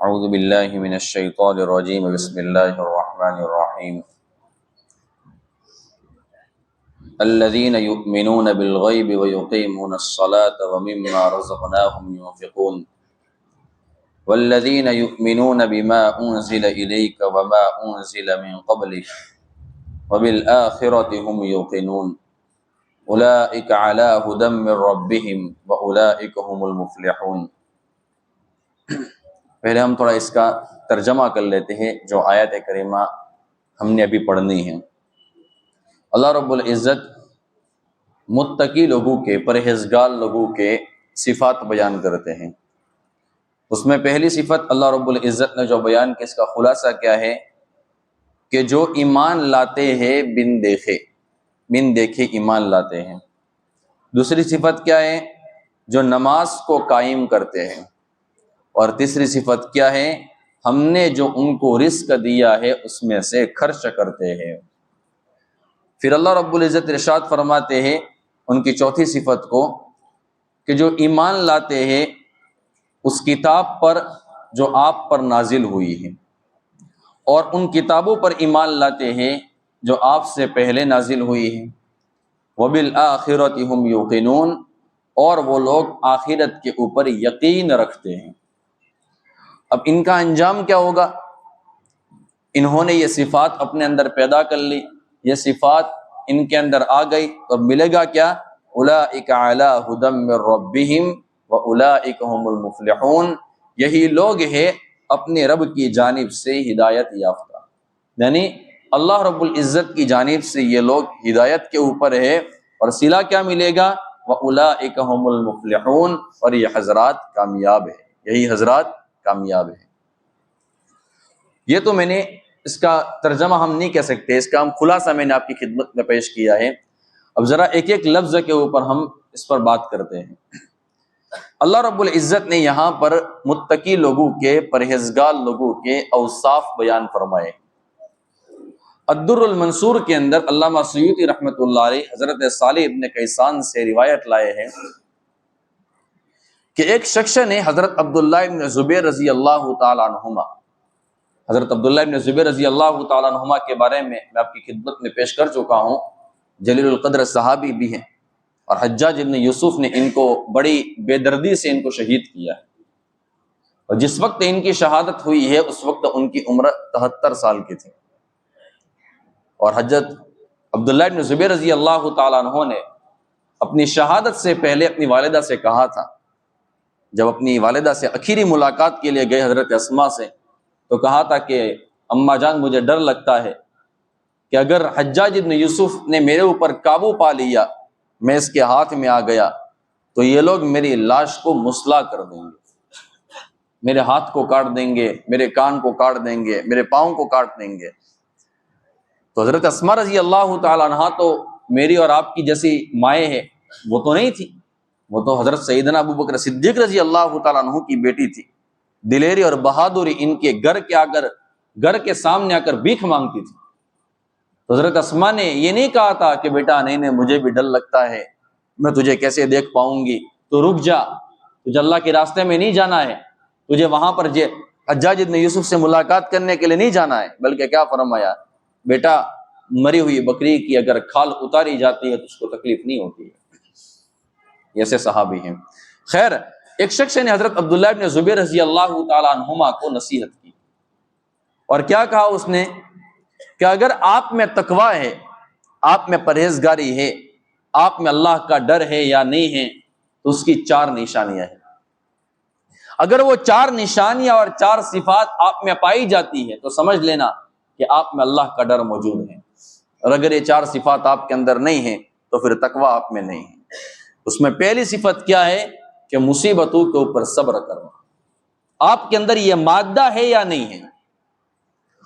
اعوذ باللہ من الشیطان الرجیم بسم اللہ الرحمن الرحیم الذین یؤمنون بالغیب ویقیمون الصلاة ومما رزقناهم ينفقون والذین یؤمنون بما انزل الیک وما انزل من قبلک وبالآخرة هم یوقنون اولئک علی ھدی من ربهم واولئک هم المفلحون۔ پہلے ہم تھوڑا اس کا ترجمہ کر لیتے ہیں جو آیت کریمہ ہم نے ابھی پڑھنی ہے۔ اللہ رب العزت متقی لوگوں کے، پرہیزگار لوگوں کے صفات بیان کرتے ہیں۔ اس میں پہلی صفت اللہ رب العزت نے جو بیان کی، اس کا خلاصہ کیا ہے کہ جو ایمان لاتے ہیں بن دیکھے ایمان لاتے ہیں۔ دوسری صفت کیا ہے؟ جو نماز کو قائم کرتے ہیں۔ اور تیسری صفت کیا ہے؟ ہم نے جو ان کو رزق دیا ہے اس میں سے خرچ کرتے ہیں۔ پھر اللہ رب العزت ارشاد فرماتے ہیں ان کی چوتھی صفت کو کہ جو ایمان لاتے ہیں اس کتاب پر جو آپ پر نازل ہوئی ہے، اور ان کتابوں پر ایمان لاتے ہیں جو آپ سے پہلے نازل ہوئی ہیں۔ وَبِالْآخِرَةِ هُمْ يُوقِنُونَ، اور وہ لوگ آخرت کے اوپر یقین رکھتے ہیں۔ اب ان کا انجام کیا ہوگا؟ انہوں نے یہ صفات اپنے اندر پیدا کر لی، یہ صفات ان کے اندر آ گئی، تو ملے گا کیا؟ اولئک علی ھدی من ربہم واولئک ھم المفلحون۔ یہی لوگ ہیں اپنے رب کی جانب سے ہدایت یافتہ، یعنی اللہ رب العزت کی جانب سے یہ لوگ ہدایت کے اوپر ہے۔ اور صلہ کیا ملے گا؟ واولئک ھم المفلحون، اور یہ حضرات کامیاب ہے، یہی حضرات کامیاب ہے۔ یہ تو میں نے اس کا ترجمہ ہم نہیں کہہ سکتے، اس کا ہم خلاصہ میں نے آپ کی خدمت میں پیش کیا ہے۔ اب ذرا ایک ایک لفظ کے اوپر ہم اس پر بات کرتے ہیں۔ اللہ رب العزت نے یہاں پر متقی لوگوں کے، پرہیزگار لوگوں کے اوصاف بیان فرمائے۔ الدر المنصور کے اندر علامہ سیوطی رحمۃ اللہ علیہ حضرت صالح ابن کیسان سے روایت لائے ہیں کہ ایک شخص نے حضرت عبداللہ ابن زبیر رضی اللہ تعالیٰ عنہما، حضرت عبداللہ ابن زبیر رضی اللہ تعالیٰ عنہما کے بارے میں آپ کی خدمت میں پیش کر چکا ہوں، جلیل القدر صحابی بھی ہیں، اور حجاج ابن یوسف نے ان کو بڑی بے دردی سے ان کو شہید کیا ہے، اور جس وقت ان کی شہادت ہوئی ہے اس وقت ان کی عمر 73 سال کی تھی۔ اور حضرت عبداللہ ابن زبیر رضی اللہ تعالیٰ عنہ نے اپنی شہادت سے پہلے اپنی والدہ سے کہا تھا، جب اپنی والدہ سے آخری ملاقات کے لیے گئے حضرت اسماء سے، تو کہا تھا کہ اماں جان مجھے ڈر لگتا ہے کہ اگر حجاج ابن یوسف نے میرے اوپر قابو پا لیا، میں اس کے ہاتھ میں آ گیا، تو یہ لوگ میری لاش کو مسلح کر دیں گے، میرے ہاتھ کو کاٹ دیں گے، میرے کان کو کاٹ دیں گے، میرے پاؤں کو کاٹ دیں گے۔ تو حضرت اسماء رضی اللہ تعالیٰ عنہا تو میری اور آپ کی جیسی مائیں ہیں وہ تو نہیں تھی، وہ تو حضرت سیدنا ابو بکر صدیق رضی اللہ تعالیٰ عنہ کی بیٹی تھی۔ دلیری اور بہادری ان کے گھر کے سامنے آ کر بھیک مانگتی تھی۔ تو حضرت اسماء نے یہ نہیں کہا تھا کہ بیٹا نہیں مجھے بھی ڈر لگتا ہے، میں تجھے کیسے دیکھ پاؤں گی، تو رک جا، تجھے اللہ کے راستے میں نہیں جانا ہے، تجھے وہاں پر حجاج ابن یوسف سے ملاقات کرنے کے لیے نہیں جانا ہے، بلکہ کیا فرمایا؟ بیٹا مری ہوئی بکری کی اگر کھال اتاری جاتی ہے تو اس کو تکلیف نہیں ہوتی ہے۔ ایسے صحابی ہیں۔ خیر، ایک شخص نے حضرت عبداللہ ابن زبیر رضی اللہ تعالیٰ عنہما کو نصیحت کی، اور کیا کہا اس نے کہ اگر آپ میں تقوی ہے، آپ میں پرہیزگاری ہے، آپ میں اللہ کا ڈر ہے یا نہیں ہے، تو اس کی 4 نشانیاں ہیں۔ اگر وہ 4 نشانیاں اور 4 صفات آپ میں پائی جاتی ہے تو سمجھ لینا کہ آپ میں اللہ کا ڈر موجود ہے، اور اگر یہ 4 صفات آپ کے اندر نہیں ہیں تو پھر تقوی آپ میں نہیں ہے۔ اس میں پہلی صفت کیا ہے کہ مصیبتوں کے اوپر صبر کرنا۔ آپ کے اندر یہ مادہ ہے یا نہیں ہے؟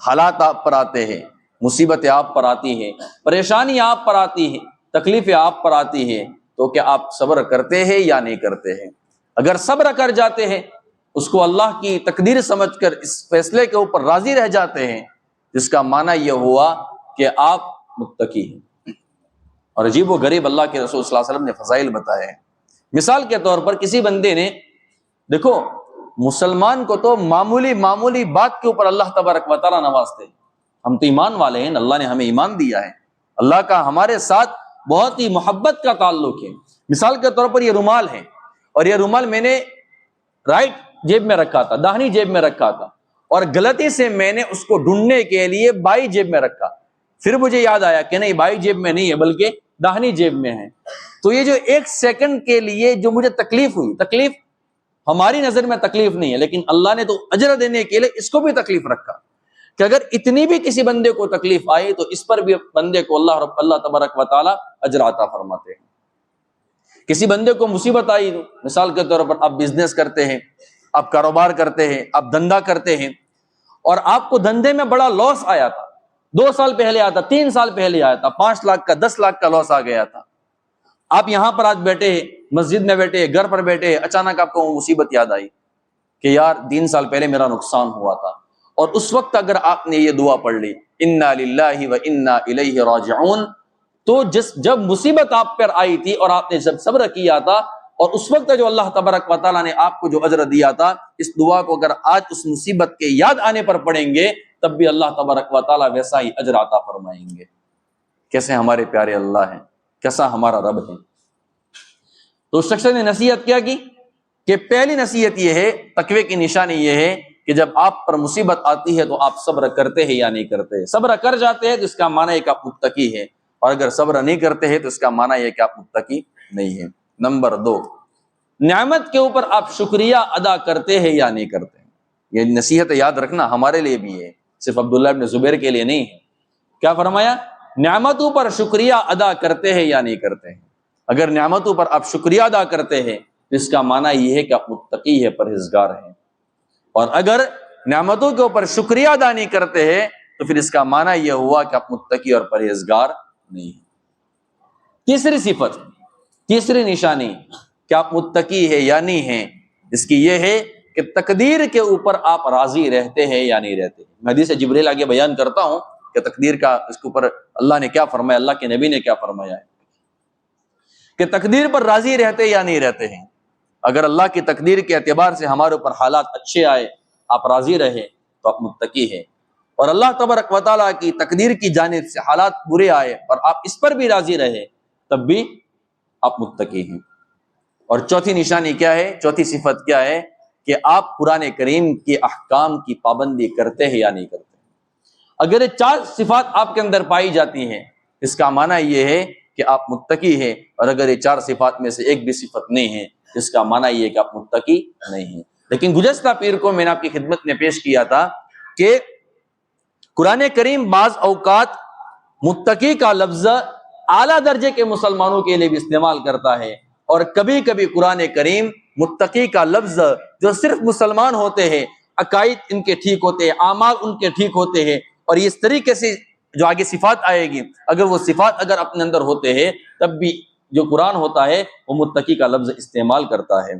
حالات آپ پر آتے ہیں، مصیبتیں آپ پر آتی ہیں، پریشانی آپ پر آتی ہیں، تکلیفیں آپ پر آتی ہیں، تو کیا آپ صبر کرتے ہیں یا نہیں کرتے ہیں؟ اگر صبر کر جاتے ہیں، اس کو اللہ کی تقدیر سمجھ کر اس فیصلے کے اوپر راضی رہ جاتے ہیں، جس کا معنی یہ ہوا کہ آپ متقی ہیں۔ اور عجیب و غریب اللہ کے رسول صلی اللہ علیہ وسلم نے فضائل بتائے ہیں۔ مثال کے طور پر کسی بندے نے، دیکھو مسلمان کو تو معمولی بات کے اوپر اللہ تبارک و تعالیٰ نوازتے ہیں. ہم تو ایمان والے ہیں، اللہ نے ہمیں ایمان دیا ہے، اللہ کا ہمارے ساتھ بہت ہی محبت کا تعلق ہے. مثال کے طور پر یہ رومال ہے، اور یہ رومال میں نے رائٹ جیب میں رکھا تھا، داہنی جیب میں رکھا تھا، اور غلطی سے میں نے اس کو ڈھونڈنے کے لیے بائیں جیب میں رکھا. پھر مجھے یاد آیا کہ نہیں، بائیں جیب میں نہیں ہے بلکہ داہنی جیب میں ہے. تو یہ جو ایک سیکنڈ کے لیے جو مجھے تکلیف ہوئی، تکلیف ہماری نظر میں تکلیف نہیں ہے، لیکن اللہ نے تو اجر دینے کے لیے اس کو بھی تکلیف رکھا کہ اگر اتنی بھی کسی بندے کو تکلیف آئی تو اس پر بھی بندے کو اللہ تبارک و تعالی اجر عطا فرماتے ہیں. کسی بندے کو مصیبت آئی، مثال کے طور پر آپ بزنس کرتے ہیں، آپ کاروبار کرتے ہیں، آپ دھندا کرتے ہیں، اور آپ کو دھندے میں بڑا لاس آیا تھا، 2 سال پہلے آیا تھا، 3 سال پہلے آیا تھا، 5 لاکھ کا 10 لاکھ کا لاس آ گیا تھا. آپ یہاں پر آج بیٹھے ہیں، مسجد میں بیٹھے ہیں، گھر پر بیٹھے ہیں، اچانک آپ کو وہ مصیبت یاد آئی کہ یار 3 سال پہلے میرا نقصان ہوا تھا. اور اس وقت اگر آپ نے یہ دعا پڑھ لی، انا للہ و انا الیہ راجعون، تو جب مصیبت آپ پر آئی تھی اور آپ نے جب صبر کیا تھا، اور اس وقت جو اللہ تبارک و تعالیٰ نے آپ کو جو اجر دیا تھا، اس دعا کو اگر آج اس مصیبت کے یاد آنے پر پڑھیں گے تب بھی اللہ تبارک و تعالیٰ ویسا ہی اجر عطا فرمائیں گے. کیسے ہمارے پیارے اللہ ہیں، کیسا ہمارا رب ہے. تو اس شخص نے نصیحت کیا کی کہ پہلی نصیحت یہ ہے، تقوی کی نشانی یہ ہے کہ جب آپ پر مصیبت آتی ہے تو آپ صبر کرتے ہیں یا نہیں کرتے. صبر کر جاتے ہیں تو اس کا معنی ہے کہ آپ متقی ہیں، اور اگر صبر نہیں کرتے ہیں تو اس کا معنی یہ کہ آپ متقی نہیں ہیں. نمبر 2، نعمت کے اوپر آپ شکریہ ادا کرتے ہیں یا نہیں کرتے. یہ نصیحت یاد رکھنا ہمارے لیے بھی ہے، صرف عبداللہ ابن زبیر کے لیے نہیں ہے. کیا فرمایا؟ نعمتوں پر شکریہ ادا کرتے ہیں یا نہیں کرتے ہیں. اگر نعمتوں پر آپ شکریہ ادا کرتے ہیں تو اس کا معنی یہ ہے کہ آپ متقی ہے، پرہیزگار ہیں. اور اگر نعمتوں کے اوپر شکریہ ادا نہیں کرتے ہیں تو پھر اس کا معنی یہ ہوا کہ آپ متقی اور پرہیزگار نہیں ہیں. تیسری صفت، تیسری نشانی کہ آپ متقی ہے یا نہیں ہیں، اس کی یہ ہے کہ تقدیر کے اوپر آپ راضی رہتے ہیں یا نہیں رہتے. میں حدیث جبریل آگے بیان کرتا ہوں کہ تقدیر کا اس کے اوپر اللہ نے کیا فرمایا، اللہ کے نبی نے کیا فرمایا ہے کہ تقدیر پر راضی رہتے یا نہیں رہتے ہیں. اگر اللہ کی تقدیر کے اعتبار سے ہمارے اوپر حالات اچھے آئے، آپ راضی رہے تو آپ متقی ہیں، اور اللہ تبارک و تعالیٰ کی تقدیر کی جانب سے حالات برے آئے اور آپ اس پر بھی راضی رہے تب بھی آپ متقی ہیں. اور چوتھی نشانی کیا ہے، چوتھی صفت کیا ہے کہ آپ قرآن کریم کے احکام کی پابندی کرتے ہیں یا نہیں کرتے. اگر یہ 4 صفات آپ کے اندر پائی جاتی ہیں اس کا معنی یہ ہے کہ آپ متقی ہیں، اور اگر یہ 4 صفات میں سے ایک بھی صفت نہیں ہے اس کا معنی یہ ہے کہ آپ متقی نہیں ہیں. لیکن گزشتہ پیر کو میں نے آپ کی خدمت میں پیش کیا تھا کہ قرآن کریم بعض اوقات متقی کا لفظ اعلیٰ درجے کے مسلمانوں کے لیے بھی استعمال کرتا ہے، اور کبھی کبھی قرآن کریم متقی کا لفظ جو صرف مسلمان ہوتے ہیں، عقائد ان کے ٹھیک ہوتے ہیں، اعمال ان کے ٹھیک ہوتے ہیں، اور اس طریقے سے جو آگے صفات آئے گی اگر وہ صفات اگر اپنے اندر ہوتے ہیں تب بھی جو قرآن ہوتا ہے وہ متقی کا لفظ استعمال کرتا ہے.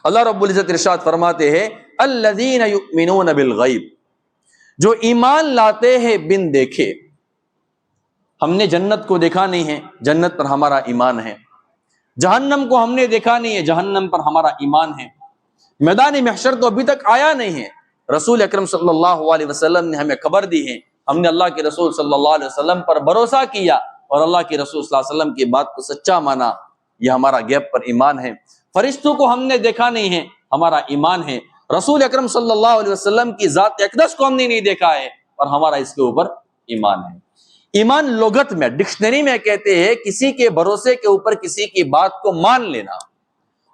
اللہ رب العزت ارشاد فرماتے ہیں الذین یؤمنون بالغیب، جو ایمان لاتے ہیں بن دیکھے. ہم نے جنت کو دیکھا نہیں ہے، جنت پر ہمارا ایمان ہے. جہنم کو ہم نے دیکھا نہیں ہے، جہنم پر ہمارا ایمان ہے. میدان محشر تو ابھی تک آیا نہیں ہے، رسول اکرم صلی اللہ علیہ وسلم نے ہمیں خبر دی ہے، ہم نے اللہ کے رسول صلی اللہ علیہ وسلم پر بھروسہ کیا اور اللہ کے رسول صلی اللہ علیہ وسلم کی بات کو سچا مانا، یہ ہمارا غیب پر ایمان ہے. فرشتوں کو ہم نے دیکھا نہیں ہے، ہمارا ایمان ہے. رسول اکرم صلی اللہ علیہ وسلم کی ذات اقدس کو ہم نے نہیں دیکھا ہے اور ہمارا اس کے اوپر ایمان ہے. ایمان لغت میں ڈکشنری میں کہتے ہیں کسی کے بھروسے کے اوپر کسی کی بات کو مان لینا،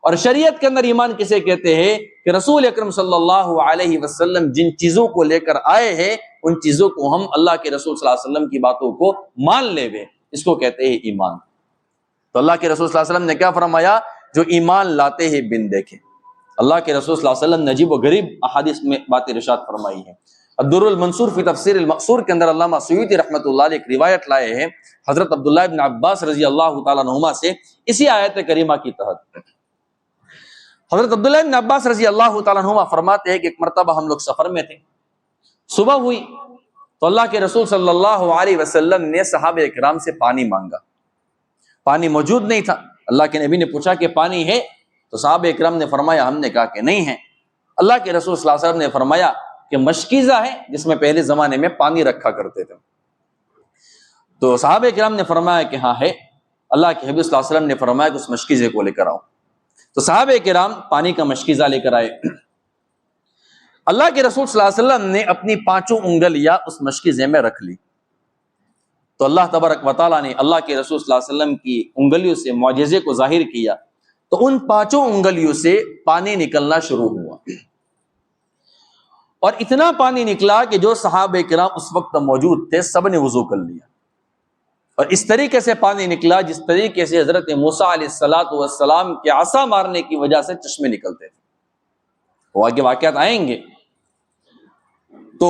اور شریعت کے اندر ایمان کسے کہتے ہیں کہ رسول اکرم صلی اللہ علیہ وسلم جن چیزوں کو لے کر آئے ہیں ان چیزوں کو ہم اللہ کے رسول صلی اللہ علیہ وسلم کی باتوں کو مان لے وے، اس کو کہتے ہیں ایمان. تو اللہ کے رسول صلی اللہ علیہ وسلم نے کیا فرمایا؟ جو ایمان لاتے ہیں بن دیکھے. اللہ کے رسول صلی اللہ علیہ وسلم نے عجیب و غریب احادیث میں باتیں ارشاد فرمائی ہیں. الدر المنصور فی تفسیر المقصور کے اندر علامہ سیوطی رحمۃ اللہ علیہ ایک روایت لائے ہیں حضرت عبداللہ ابن عباس رضی اللہ تعالیٰ عنہما سے اسی آیت کریمہ کی تحت. حضرت عبداللہ ابن عباس رضی اللہ تعالیٰ عنہما فرماتے ہیں کہ ایک مرتبہ ہم لوگ سفر میں تھے، صبح ہوئی تو اللہ کے رسول صلی اللہ علیہ وسلم نے صحابہ کرام سے پانی مانگا. پانی موجود نہیں تھا. اللہ کے نبی نے پوچھا کہ پانی ہے؟ تو صحابہ کرام نے فرمایا ہم نے کہا کہ نہیں ہے. اللہ کے رسول صلی اللہ علیہ وسلم نے فرمایا کہ مشکیزہ ہے جس میں پہلے زمانے میں پانی رکھا کرتے تھے. تو صحابہ کرام نے فرمایا کہ ہاں ہے. اللہ کے حبیب صلی اللہ علیہ وسلم نے فرمایا کہ اس مشکیزے کو لے کر آؤ. تو صحابہ کرام پانی کا مشکیزہ لے کر آئے. اللہ کے رسول صلی اللہ علیہ وسلم نے اپنی 5 انگلیاں اس مشکیزے میں رکھ لی. تو اللہ تبارک و تعالیٰ نے اللہ کے رسول صلی اللہ علیہ وسلم کی انگلیوں سے معجزے کو ظاہر کیا. تو ان 5 انگلیوں سے پانی نکلنا شروع ہوا اور اتنا پانی نکلا کہ جو صحابہ کرام اس وقت موجود تھے سب نے وضو کر لیا. اور اس طریقے سے پانی نکلا جس طریقے سے حضرت موسیٰ علیہ السلام کے عصا مارنے کی وجہ سے چشمے نکلتے تھے. وہ آگے واقعات آئیں گے. تو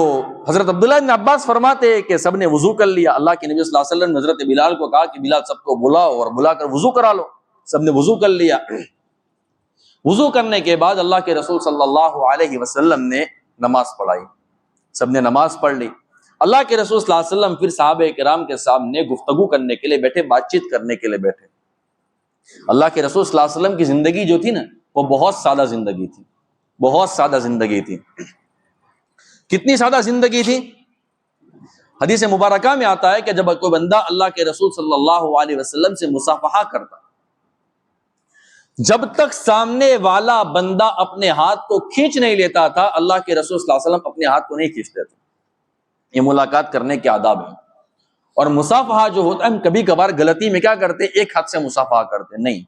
حضرت عبداللہ بن عباس فرماتے ہیں کہ سب نے وضو کر لیا. اللہ کے نبی صلی اللہ علیہ وسلم نے حضرت بلال کو کہا کہ بلال سب کو بلاؤ اور بلا کر وضو کرا لو. سب نے وضو کر لیا. وضو کرنے کے بعد اللہ کے رسول صلی اللہ علیہ وسلم نے نماز پڑھائی. سب نے نماز پڑھ لی. اللہ کے رسول صلی اللہ علیہ وسلم پھر صحابہ کرام کے سامنے گفتگو کرنے کے لیے بیٹھے, بات چیت کرنے کے لیے بیٹھے. اللہ کے رسول صلی اللہ علیہ وسلم کی زندگی جو تھی نا وہ بہت سادہ زندگی تھی. بہت سادہ زندگی تھی. کتنی سادہ زندگی تھی؟ حدیث مبارکہ میں آتا ہے کہ جب کوئی بندہ اللہ کے رسول صلی اللہ علیہ وسلم سے مصافحہ کرتا, جب تک سامنے والا بندہ اپنے ہاتھ کو کھینچ نہیں لیتا تھا اللہ کے رسول صلی اللہ علیہ وسلم اپنے ہاتھ کو نہیں کھینچتے تھے. یہ ملاقات کرنے کے آداب ہیں. اور مصافحہ جو ہوتا ہے ہم کبھی کبھار غلطی میں کیا کرتے, ایک ہاتھ سے مصافحہ کرتے, نہیں,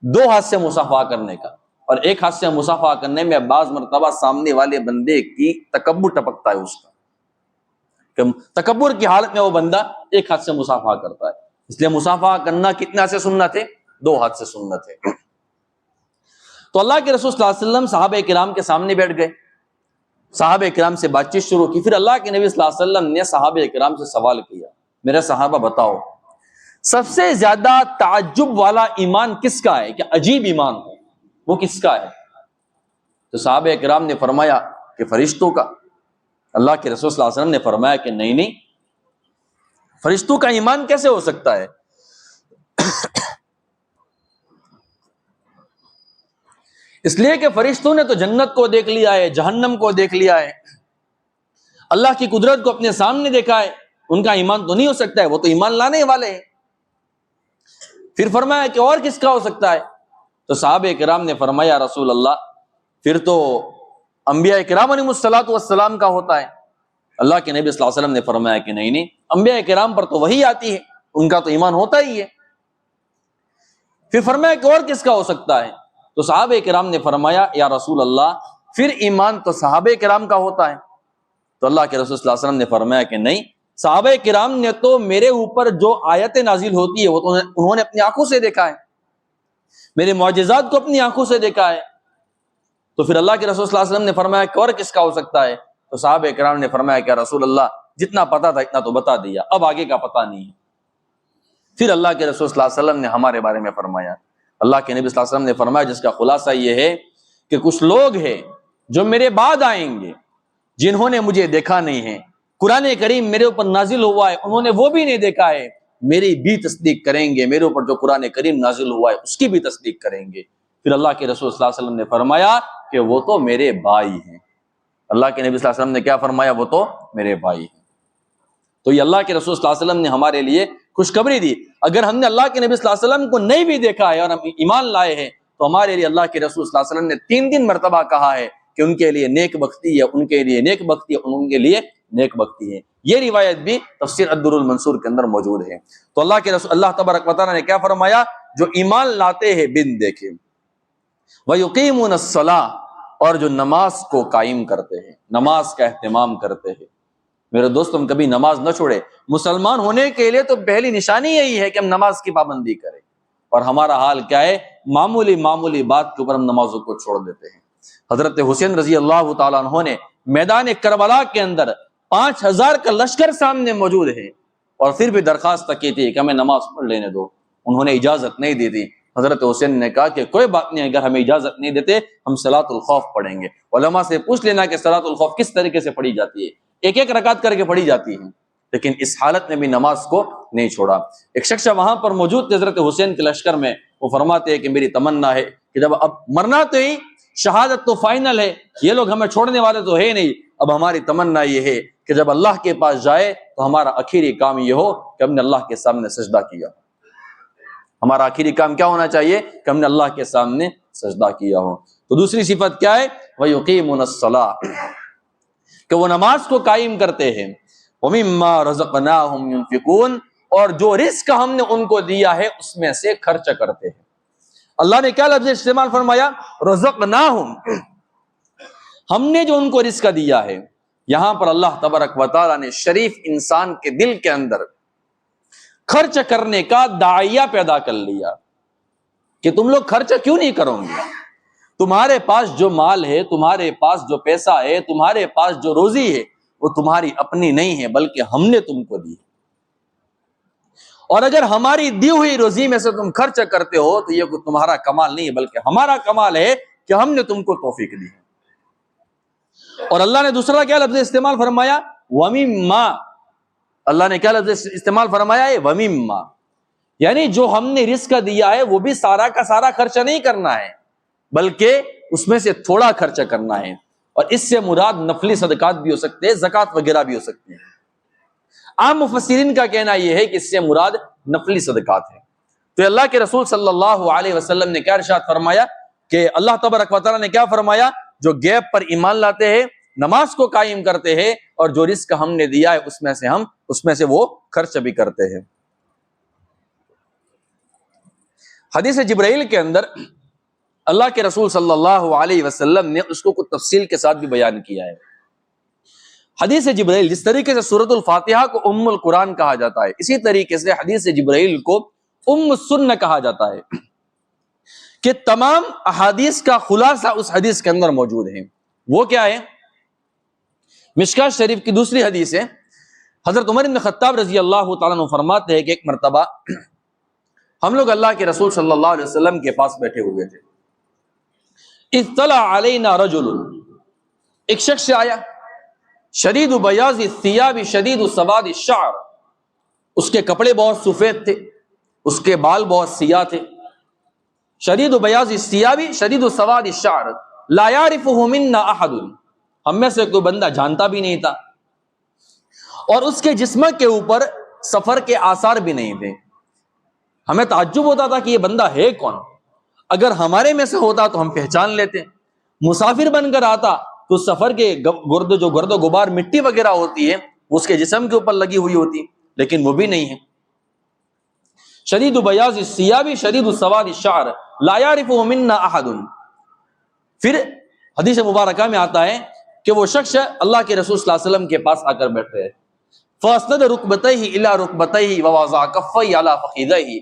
2 ہاتھ سے مصافحہ کرنے کا. اور ایک ہاتھ سے مصافحہ کرنے میں بعض مرتبہ سامنے والے بندے کی تکبر ٹپکتا ہے اس کا, کہ تکبر کی حالت میں وہ بندہ ایک ہاتھ سے مصافحہ کرتا ہے. اس لیے مصافحہ کرنا کتنا سے سنت ہے؟ 2 ہاتھ سے سنت ہے. تو اللہ کے رسول صلی اللہ علیہ وسلم صحابہ کرام کے سامنے بیٹھ گئے. صحابہ کرام سے بات چیت شروع کی. پھر اللہ کے نبی صلی اللہ علیہ وسلم نے صحابہ کرام سے سوال کیا, میرے صحابہ بتاؤ سب سے زیادہ تعجب والا ایمان کس کا ہے, کہ عجیب ایمان ہے وہ کس کا ہے؟ تو صحابہ کرام نے فرمایا کہ فرشتوں کا. اللہ کے رسول صلی اللہ علیہ وسلم نے فرمایا کہ نہیں, فرشتوں کا ایمان کیسے ہو سکتا ہے؟ اس لیے کہ فرشتوں نے تو جنت کو دیکھ لیا ہے, جہنم کو دیکھ لیا ہے, اللہ کی قدرت کو اپنے سامنے دیکھا ہے. ان کا ایمان تو نہیں ہو سکتا ہے, وہ تو ایمان لانے والے ہیں. پھر فرمایا کہ اور کس کا ہو سکتا ہے؟ تو صحابہ کرام نے فرمایا رسول اللہ پھر تو انبیاء کرام علیہم الصلوۃ والسلام کا ہوتا ہے. اللہ کے نبی صلی اللہ علیہ وسلم نے فرمایا کہ نہیں, انبیاء کرام پر تو وحی آتی ہے, ان کا تو ایمان ہوتا ہی ہے. پھر فرمایا کہ اور کس کا ہو سکتا ہے؟ تو صحابہ کرام نے فرمایا یا رسول اللہ پھر ایمان تو صحابہ کرام کا ہوتا ہے. تو اللہ کے رسول صلی اللہ علیہ وسلم نے فرمایا کہ نہیں, صحابہ کرام نے تو میرے اوپر جو آیت نازل ہوتی ہے وہ تو انہوں نے اپنی آنکھوں سے دیکھا ہے, میرے معجزات کو اپنی آنکھوں سے دیکھا ہے. تو پھر اللہ کے رسول صلی اللہ علیہ وسلم نے فرمایا کہ اور کس کا ہو سکتا ہے؟ تو صحابہ کرام نے فرمایا کہ رسول اللہ جتنا پتا تھا اتنا تو بتا دیا, اب آگے کا پتہ نہیں ہے. پھر اللہ کے رسول صلی اللہ علیہ وسلم نے ہمارے بارے میں فرمایا. اللہ کے نبی صلی اللہ علیہ وسلم نے فرمایا جس کا خلاصہ یہ ہے کہ کچھ لوگ ہیں جو میرے بعد آئیں گے جنہوں نے مجھے دیکھا نہیں ہے, قرآن کریم میرے اوپر نازل ہوا ہے انہوں نے وہ بھی نہیں دیکھا ہے, میری بھی تصدیق کریں گے, میرے اوپر جو قرآن کریم نازل ہوا ہے اس کی بھی تصدیق کریں گے. پھر اللہ کے رسول صلی اللہ علیہ وسلم نے فرمایا کہ وہ تو میرے بھائی ہیں. اللہ کے نبی صلی اللہ علیہ وسلم نے کیا فرمایا؟ وہ تو میرے بھائی ہیں. تو یہ اللہ کے رسول صلی اللہ علیہ وسلم نے ہمارے لیے خوشخبری دی. اگر ہم نے اللہ کے نبی صلی اللہ علیہ وسلم کو نہیں بھی دیکھا ہے اور ہم ایمان لائے ہیں تو ہمارے لیے اللہ کے رسول صلی اللہ علیہ وسلم نے 3 مرتبہ کہا ہے کہ ان کے لیے نیک بختی ہے, ان کے لیے نیک بختی ہے, ان کے لیے نیک بختی ہے. یہ روایت بھی تفسیر الدر المنصور کے اندر موجود ہے. تو اللہ کے رسول اللہ تبارک و تعالیٰ نے کیا فرمایا؟ جو ایمان لاتے ہیں بن دیکھے, وَيُقِيمُونَ الصَّلَاةَ, اور جو نماز کو قائم کرتے ہیں, نماز کا اہتمام کرتے ہیں. میرے دوست ہم کبھی نماز نہ چھوڑے. مسلمان ہونے کے لیے تو پہلی نشانی یہی ہے کہ ہم نماز کی پابندی کریں, اور ہمارا حال کیا ہے؟ معمولی بات کے اوپر ہم نمازوں کو چھوڑ دیتے ہیں. حضرت حسین رضی اللہ تعالیٰ عنہ نے میدان کربلا کے اندر 5000 کا لشکر سامنے موجود ہے اور پھر بھی درخواست کی تھی کہ ہمیں نماز پڑھ لینے دو. انہوں نے اجازت نہیں دی تھی. حضرت حسین نے کہا کہ کوئی بات نہیں, اگر ہمیں اجازت نہیں دیتے ہم صلاۃ الخوف پڑھیں گے. علماء سے پوچھ لینا کہ صلاۃ الخوف کس طریقے سے پڑھی جاتی ہے. ایک رکعت کر کے پڑھی جاتی ہے, لیکن اس حالت میں بھی نماز کو نہیں چھوڑا. ایک شخص وہاں پر موجود تھے حضرت حسین کے لشکر میں, وہ فرماتے ہیں کہ میری تمنا ہے کہ جب اب مرنا تو ہی شہادت تو فائنل ہے، یہ لوگ ہمیں چھوڑنے والے تو ہے نہیں، اب ہماری تمنا یہ ہے کہ جب اللہ کے پاس جائے تو ہمارا آخری کام یہ ہو کہ ہم نے اللہ کے سامنے سجدہ کیا۔ ہمارا آخری کام کیا ہونا چاہیے؟ کہ ہم نے اللہ کے سامنے سجدہ کیا ہو۔ تو دوسری صفت کیا ہے؟ وَيُقِيمُونَ الصَّلَاةَ، کہ وہ نماز کو قائم کرتے ہیں، وَمِمَّا رَزَقْنَاهُمْ يُنْفِقُونَ، اور جو رزق ہم نے ان کو دیا ہے اس میں سے خرچ کرتے ہیں۔ اللہ نے کیا لفظ استعمال فرمایا؟ رزقناہم، ہم نے جو ان کو رزق دیا ہے۔ یہاں پر اللہ تبارک و تعالیٰ نے شریف انسان کے دل کے اندر خرچ کرنے کا داعیہ پیدا کر لیا کہ تم لوگ خرچ کیوں نہیں کرو گے؟ تمہارے پاس جو مال ہے، تمہارے پاس جو پیسہ ہے، تمہارے پاس جو روزی ہے، وہ تمہاری اپنی نہیں ہے بلکہ ہم نے تم کو دی۔ اور اگر ہماری دی ہوئی روزی میں سے تم خرچ کرتے ہو تو یہ تمہارا کمال نہیں ہے بلکہ ہمارا کمال ہے کہ ہم نے تم کو توفیق دی۔ اور اللہ نے دوسرا کیا لفظ استعمال فرمایا؟ وَمِمَّا، اللہ نے کیا لفظ استعمال فرمایا ہے؟ وَمِمَّا، یعنی جو ہم نے رزق دیا ہے وہ بھی سارا کا سارا خرچہ نہیں کرنا ہے بلکہ اس میں سے تھوڑا خرچہ کرنا ہے، اور اس سے مراد نفلی صدقات بھی ہو سکتے ہیں، زکوٰۃ وغیرہ بھی ہو سکتے ہیں۔ عام مفسرین کا کہنا یہ ہے کہ اس سے مراد نفلی صدقات ہے۔ تو اللہ کے رسول صلی اللہ علیہ وسلم نے کیا ارشاد فرمایا کہ اللہ تبارک و تعالیٰ نے کیا فرمایا؟ جو غیب پر ایمان لاتے ہیں، نماز کو قائم کرتے ہیں، اور جو رزق ہم نے دیا ہے اس میں سے وہ خرچ بھی کرتے ہیں۔ حدیث جبرائیل کے اندر اللہ کے رسول صلی اللہ علیہ وسلم نے اس کو کچھ تفصیل کے ساتھ بھی بیان کیا ہے۔ حدیث جبرائیل، جس طریقے سے سورۃ الفاتحہ کو ام القرآن کہا جاتا ہے، اسی طریقے سے حدیث جبرائیل کو ام السنہ کہا جاتا ہے کہ تمام احادیث کا خلاصہ اس حدیث کے اندر موجود ہے۔ وہ کیا ہے؟ مشکاۃ شریف کی دوسری حدیث ہے۔ حضرت عمر بن خطاب رضی اللہ تعالیٰ عنہ فرماتے ہیں کہ ایک مرتبہ ہم لوگ اللہ کے رسول صلی اللہ علیہ وسلم کے پاس بیٹھے ہوئے تھے۔ اطلع علینا رجل، ایک شخص آیا، شدید بیاض الثیاب شدید سواد الشعر، اس کے کپڑے بہت سفید تھے، اس کے بال بہت سیاہ تھے۔ شدید بیاض الثیاب شدید سواد الشعر لا يعرفه منا احد، ہم میں سے کوئی بندہ جانتا بھی نہیں تھا، اور اس کے جسم کے اوپر سفر کے آثار بھی نہیں تھے۔ ہمیں تعجب ہوتا تھا کہ یہ بندہ ہے کون؟ اگر ہمارے میں سے ہوتا تو ہم پہچان لیتے، مسافر بن کر آتا تو سفر کے گرد و غبار مٹی وغیرہ ہوتی ہے اس کے جسم کے اوپر لگی ہوئی ہوتی، لیکن وہ بھی نہیں ہے۔ شدید بیاض الثیاب شدید سواد الشعر لا يعرفه منا احد۔ پھر حدیث مبارکہ میں آتا ہے کہ وہ شخص اللہ کے رسول صلی اللہ علیہ وسلم کے پاس آ کر بیٹھتے ہیں، فاسند رکبتیہ الی رکبتیہ ووضع کفیہ علی فخذیہ،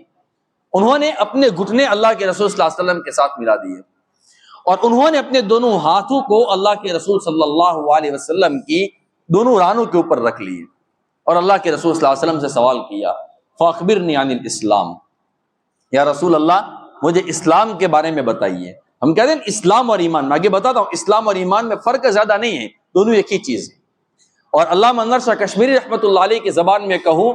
انہوں نے اپنے گھٹنے اللہ کے رسول صلی اللہ علیہ وسلم کے ساتھ ملا دیے، اور انہوں نے اپنے دونوں ہاتھوں کو اللہ کے رسول صلی اللہ علیہ وسلم کی دونوں رانوں کے اوپر رکھ لیے، اور اللہ کے رسول صلی اللہ علیہ وسلم سے سوال کیا، فاخبرنی عن الاسلام، یا رسول اللہ مجھے اسلام کے بارے میں بتائیے۔ ہم کہتے ہیں اسلام اور ایمان، میں آگے بتاتا ہوں، اسلام اور ایمان میں فرق زیادہ نہیں ہے، دونوں ایک ہی چیز ہے۔ اور علامہ انور شاہ کشمیری رحمۃ اللہ علیہ کی زبان میں کہوں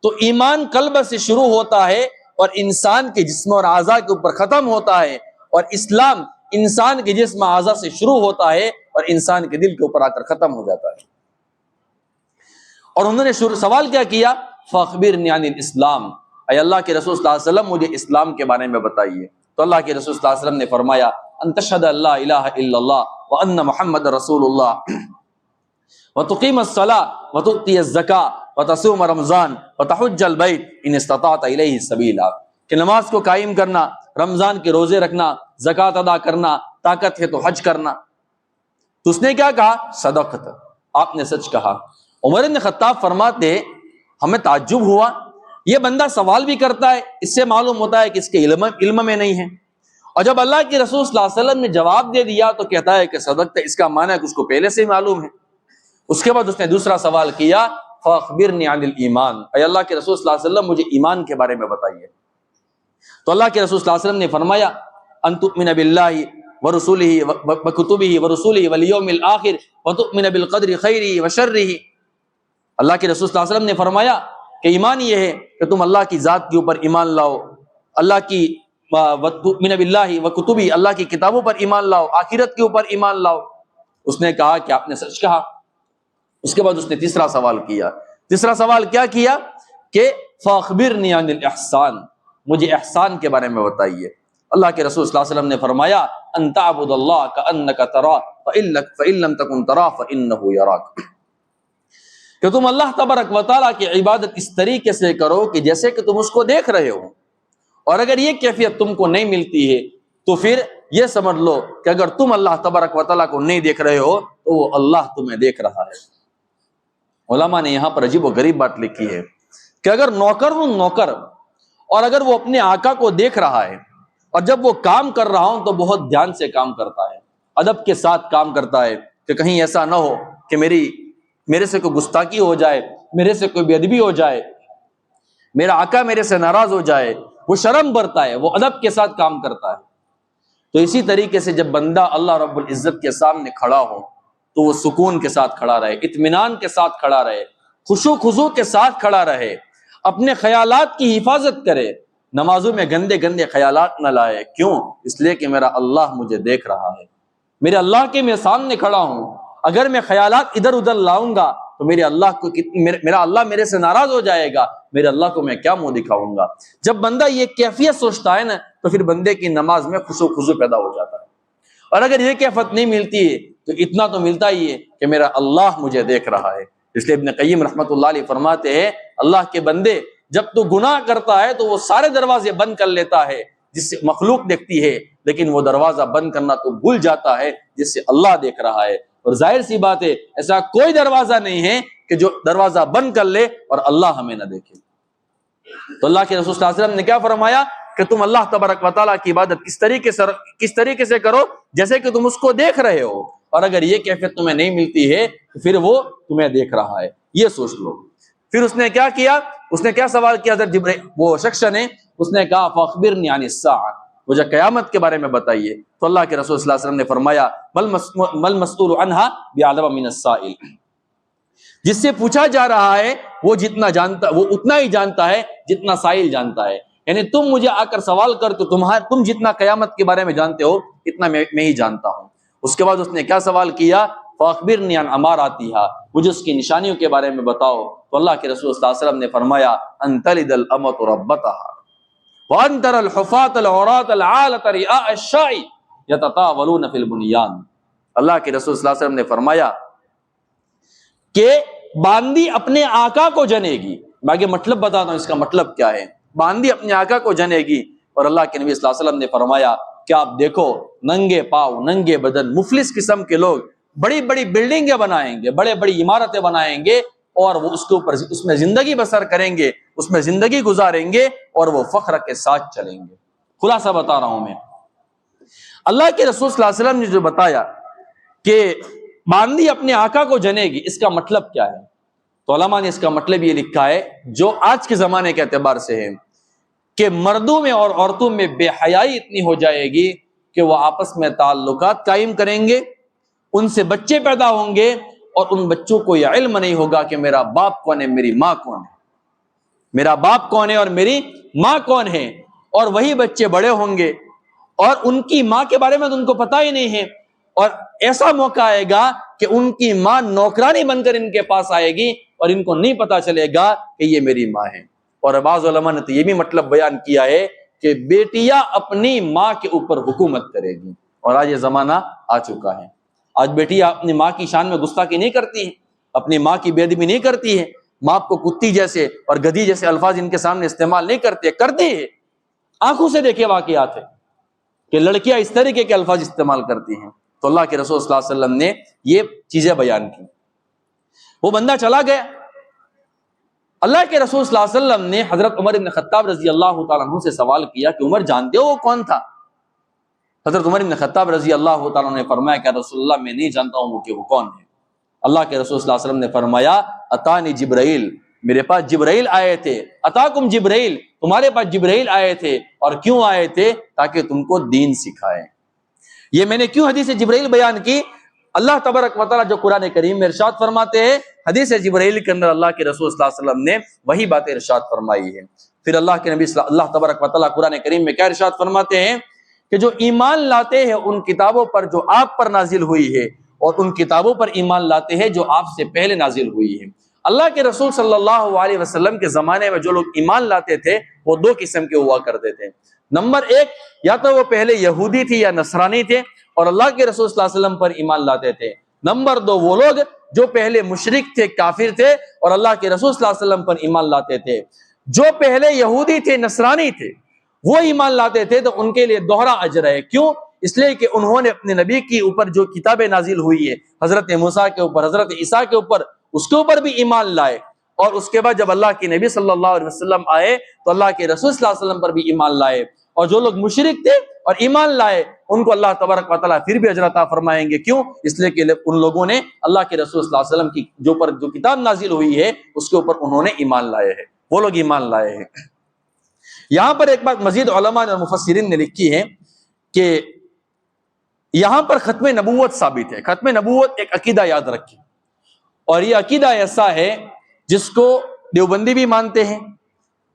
تو ایمان قلب سے شروع ہوتا ہے اور انسان کے جسم اور اعضاء کے اوپر ختم ہوتا ہے، اور اسلام انسان کے جسم اعضاء سے شروع ہوتا ہے اور انسان کے دل کے اوپر آ کر ختم ہو جاتا ہے۔ اور انہوں نے سوال کیا کیا؟ فاخبرنی عن الاسلام، اے اللہ کے رسول صلی اللہ علیہ وسلم مجھے اسلام کے بارے میں بتائیے۔ تو اللہ کے رسول صلی اللہ علیہ وسلم نے فرمایا، ان تشہد ان لا الہ الا اللہ وان محمد رسول اللہ وتقیم الصلاۃ وتؤتی الزکاۃ وتصوم رمضان وتحج البیت ان استطعت الیہ سبیلا، کہ نماز کو قائم کرنا، رمضان کے روزے رکھنا، زکوٰۃ ادا کرنا، طاقت ہے تو حج کرنا۔ تو اس نے کیا کہا؟ صدقت، آپ نے سچ کہا۔ عمر بن خطاب فرماتے ہمیں تعجب ہوا، یہ بندہ سوال بھی کرتا ہے، اس سے معلوم ہوتا ہے کہ اس کے علم میں نہیں ہے، اور جب اللہ کے رسول صلی اللہ علیہ وسلم نے جواب دے دیا تو کہتا ہے کہ صدقت، اس کا معنی ہے کہ اس کو پہلے سے ہی معلوم ہے۔ اس کے بعد اس نے دوسرا سوال کیا، فاخبرنی عن الایمان، اے اللہ کے رسول صلی اللہ علیہ وسلم مجھے ایمان کے بارے میں بتائیے۔ تو اللہ کے رسول صلی اللہ علیہ وسلم نے فرمایا، ان تؤمن باللہ ورسولہ وکتبہ ورسولہ والیوم الآخر وتؤمن بالقدر خیرہ وشرہ۔ اللہ کے رسول صلی اللہ علیہ وسلم نے فرمایا کہ ایمان یہ ہے کہ تم اللہ کی ذات کے اوپر ایمان لاؤ، اللہ کی وَتُؤْمِنَ بِاللَّهِ وَكُتُبِهِ، اللہ کی کتابوں پر ایمان لاؤ، آخرت کے اوپر ایمان لاؤ۔ اس نے کہا کہ آپ نے سچ کہا۔ اس کے بعد اس نے تیسرا سوال کیا۔ تیسرا سوال کیا کیا کہ فَأَخْبِرْنِي عَنِ الْإِحْسَانِ، مجھے احسان کے بارے میں بتائیے۔ اللہ کے رسول صلی اللہ علیہ وسلم نے فرمایا أَن تَعْبُدَ اللَّهَ كَأَنَّكَ تَرَاهُ فَإِن لَّمْ تَكُن تَرَاهُ فَإِنَّهُ يَرَاكَ، کہ تم اللہ تبارک و تعالیٰ کی عبادت اس طریقے سے کرو کہ جیسے کہ تم اس کو دیکھ رہے ہو، اور اگر یہ کیفیت تم کو نہیں ملتی ہے تو پھر یہ سمجھ لو کہ اگر تم اللہ تبارک و تعالیٰ کو نہیں دیکھ رہے ہو تو وہ اللہ تمہیں دیکھ رہا ہے۔ علماء نے یہاں پر عجیب و غریب بات لکھی ہے کہ اگر نوکر اور اگر وہ اپنے آقا کو دیکھ رہا ہے اور جب وہ کام کر رہا ہوں تو بہت دھیان سے کام کرتا ہے، ادب کے ساتھ کام کرتا ہے کہ کہیں ایسا نہ ہو کہ میرے سے کوئی گستاخی ہو جائے، میرے سے کوئی بے ادبی ہو جائے، میرا آقا میرے سے ناراض ہو جائے، وہ شرم برتا ہے، وہ ادب کے ساتھ کام کرتا ہے۔ تو اسی طریقے سے جب بندہ اللہ رب العزت کے سامنے کھڑا ہو تو وہ سکون کے ساتھ کھڑا رہے، اطمینان کے ساتھ کھڑا رہے، خشوع خضوع کے ساتھ کھڑا رہے، اپنے خیالات کی حفاظت کرے، نمازوں میں گندے گندے خیالات نہ لائے۔ کیوں؟ اس لیے کہ میرا اللہ مجھے دیکھ رہا ہے، میرے اللہ کے میں سامنے کھڑا ہوں، اگر میں خیالات ادھر ادھر لاؤں گا تو میرا اللہ میرے سے ناراض ہو جائے گا، میرے اللہ کو میں کیا منہ دکھاؤں گا۔ جب بندہ یہ کیفیت سوچتا ہے نا تو پھر بندے کی نماز میں خشوع خضوع پیدا ہو جاتا ہے، اور اگر یہ کیفیت نہیں ملتی ہے تو اتنا تو ملتا ہی ہے کہ میرا اللہ مجھے دیکھ رہا ہے۔ اس لیے ابن قیم رحمۃ اللہ علیہ فرماتے ہیں اللہ کے بندے جب تو گناہ کرتا ہے تو وہ سارے دروازے بند کر لیتا ہے جس سے مخلوق دیکھتی ہے، لیکن وہ دروازہ بند کرنا تو بھول جاتا ہے جس سے اللہ دیکھ رہا ہے۔ اور ظاہر سی بات ہے ایسا کوئی دروازہ نہیں ہے کہ جو دروازہ بند کر لے اور اللہ ہمیں نہ دیکھے۔ تو اللہ کے رسول صلی اللہ علیہ وسلم نے کیا فرمایا کہ تم اللہ تبارک و تعالیٰ کی عبادت کس طریقے سے کرو جیسے کہ تم اس کو دیکھ رہے ہو، اور اگر یہ کیفیت تمہیں نہیں ملتی ہے تو پھر وہ تمہیں دیکھ رہا ہے، یہ سوچ لو۔ پھر اس نے کیا کیا؟ اس نے کیا سوال کیا حضرت جبرائیل وہ شخص نے؟ اس نے کہا فاخبرنی عن الساعہ، مجھے قیامت کے بارے میں بتائیے۔ تو اللہ کے رسول صلی اللہ علیہ وسلم نے فرمایا مل مسئول عنہا بعلم من السائل، جس سے پوچھا جا رہا ہے وہ جتنا جانتا وہ اتنا ہی جانتا ہے جتنا سائل جانتا ہے، یعنی تم مجھے آ کر سوال کر تو تم جتنا قیامت کے بارے میں جانتے ہو اتنا میں ہی جانتا ہوں۔ اس کے بعد اس نے کیا سوال کیا؟ فاخبرنی عن اماراتھا، مجھے اس کی نشانیوں کے بارے میں بتاؤ۔ تو اللہ کے رسول صلی اللہ علیہ وسلم نے فرمایا ان تلد الامۃ ربتها وان ترى الحفاة العراة العالة رئاء الشاء يتطاولون في البنيان۔ اللہ کے رسول صلی اللہ علیہ وسلم نے فرمایا کہ باندی اپنے آقا کو جنے گی۔ میں آگے مطلب بتاتا ہوں اس کا مطلب کیا ہے۔ باندی اپنے آقا کو جنے گی، اور اللہ کے نبی صلی اللہ علیہ وسلم نے فرمایا کہ آپ دیکھو ننگے پاؤں ننگے بدن مفلس قسم کے لوگ بڑی بڑی بلڈنگیں بنائیں گے، بڑے بڑی عمارتیں بنائیں گے، اور وہ اس کے اوپر اس میں زندگی بسر کریں گے، اس میں زندگی گزاریں گے، اور وہ فخر کے ساتھ چلیں گے۔ خلاصہ بتا رہا ہوں میں، اللہ کے رسول صلی اللہ علیہ وسلم نے جو بتایا کہ باندی اپنے آقا کو جنے گی، اس کا مطلب کیا ہے؟ تو علماء نے اس کا مطلب یہ لکھا ہے جو آج کے زمانے کے اعتبار سے ہے کہ مردوں میں اور عورتوں میں بے حیائی اتنی ہو جائے گی کہ وہ آپس میں تعلقات قائم کریں گے، ان سے بچے پیدا ہوں گے، اور ان بچوں کو یہ علم نہیں ہوگا کہ میرا باپ کون ہے، میری ماں کون ہے، میرا باپ کون ہے اور میری ماں کون ہے۔ اور وہی بچے بڑے ہوں گے اور ان کی ماں کے بارے میں تو ان کو پتہ ہی نہیں ہے، اور ایسا موقع آئے گا کہ ان کی ماں نوکرانی بن کر ان کے پاس آئے گی اور ان کو نہیں پتا چلے گا کہ یہ میری ماں ہے۔ اور بعض علماء نے تو یہ بھی مطلب بیان کیا ہے کہ بیٹیاں اپنی ماں کے اوپر حکومت کرے گی، اور آج یہ زمانہ آ چکا ہے۔ آج بیٹیاں اپنی ماں کی شان میں گستاخی نہیں کرتی ہیں، اپنی ماں کی بے ادبی نہیں کرتی ہیں، ماں کو کتی جیسے اور گدھی جیسے الفاظ ان کے سامنے استعمال نہیں کرتے ہیں۔ آنکھوں سے دیکھے واقعات ہے کہ لڑکیاں اس طریقے کے الفاظ استعمال کرتی ہیں۔ تو اللہ کے رسول صلی اللہ علیہ وسلم نے یہ چیزیں بیان کی۔ وہ بندہ چلا گیا۔ اللہ کے رسول صلی اللہ علیہ وسلم نے حضرت عمر بن خطاب رضی اللہ تعالیٰ عنہ سے سوال کیا کہ عمر جانتے ہو وہ کون تھا؟ حضرت عمر بن خطاب رضی اللہ تعالیٰ عنہ نے فرمایا کہ رسول اللہ میں نہیں جانتا ہوں کہ وہ کون ہے۔ اللہ کے رسول صلی اللہ علیہ وسلم نے فرمایا اتانی جبرائیل، میرے پاس جبرائیل آئے تھے۔ اتاکم جبرائیل، تمہارے پاس جبرائیل آئے تھے، اور کیوں آئے تھے؟ تاکہ تم کو دین سکھائے۔ یہ میں نے کیوں حدیث جبرائیل بیان کی؟ اللہ تبارک و تعالیٰ جو قرآن کریم میں ارشاد فرماتے ہیں، حدیث جبرائیل کے اندر اللہ کے رسول صلی اللہ علیہ وسلم نے وہی باتیں ارشاد فرمائی ہے۔ پھر اللہ تبارک و تعالیٰ قرآن کریم میں کیا ارشاد فرماتے ہیں کہ جو ایمان لاتے ہیں ان کتابوں پر جو آپ پر نازل ہوئی ہے اور ان کتابوں پر ایمان لاتے ہیں جو آپ سے پہلے نازل ہوئی ہے۔ اللہ کے رسول صلی اللہ علیہ وسلم کے زمانے میں جو لوگ ایمان لاتے تھے وہ دو قسم کے ہوا کرتے تھے۔ نمبر ایک، یا تو وہ پہلے یہودی تھی یا نصرانی تھے اور اللہ کے رسول صلی اللہ علیہ وسلم پر ایمان لاتے تھے۔ نمبر دو، وہ لوگ جو پہلے مشرک تھے، کافر تھے اور اللہ کے رسول صلی اللہ علیہ وسلم پر ایمان لاتے تھے۔ جو پہلے یہودی تھے، نصرانی تھے، وہ ایمان لاتے تھے تو ان کے لیے دوہرا اجر ہے۔ کیوں؟ اس لیے کہ انہوں نے اپنے نبی کے اوپر جو کتابیں نازل ہوئی ہے، حضرت موسیٰ کے اوپر، حضرت عیسیٰ کے اوپر، اس کے اوپر بھی ایمان لائے، اور اس کے بعد جب اللہ کے نبی صلی اللہ علیہ وسلم آئے تو اللہ کے رسول صلی اللہ علیہ وسلم پر بھی ایمان لائے۔ اور جو لوگ مشرک تھے اور ایمان لائے ان کو اللہ تبارک و تعالیٰ پھر بھی اجر عطا فرمائیں گے۔ کیوں؟ اس لیے کہ ان لوگوں نے اللہ کے رسول صلی اللہ علیہ وسلم کی جو کتاب نازل ہوئی ہے اس کے اوپر انہوں نے ایمان لائے ہیں، وہ لوگ ایمان لائے ہیں۔ یہاں پر ایک بات مزید علماء اور مفسرین نے لکھی ہے کہ یہاں پر ختم نبوت ثابت ہے۔ ختم نبوت ایک عقیدہ یاد رکھیں، اور یہ عقیدہ ایسا ہے جس کو دیوبندی بھی مانتے ہیں،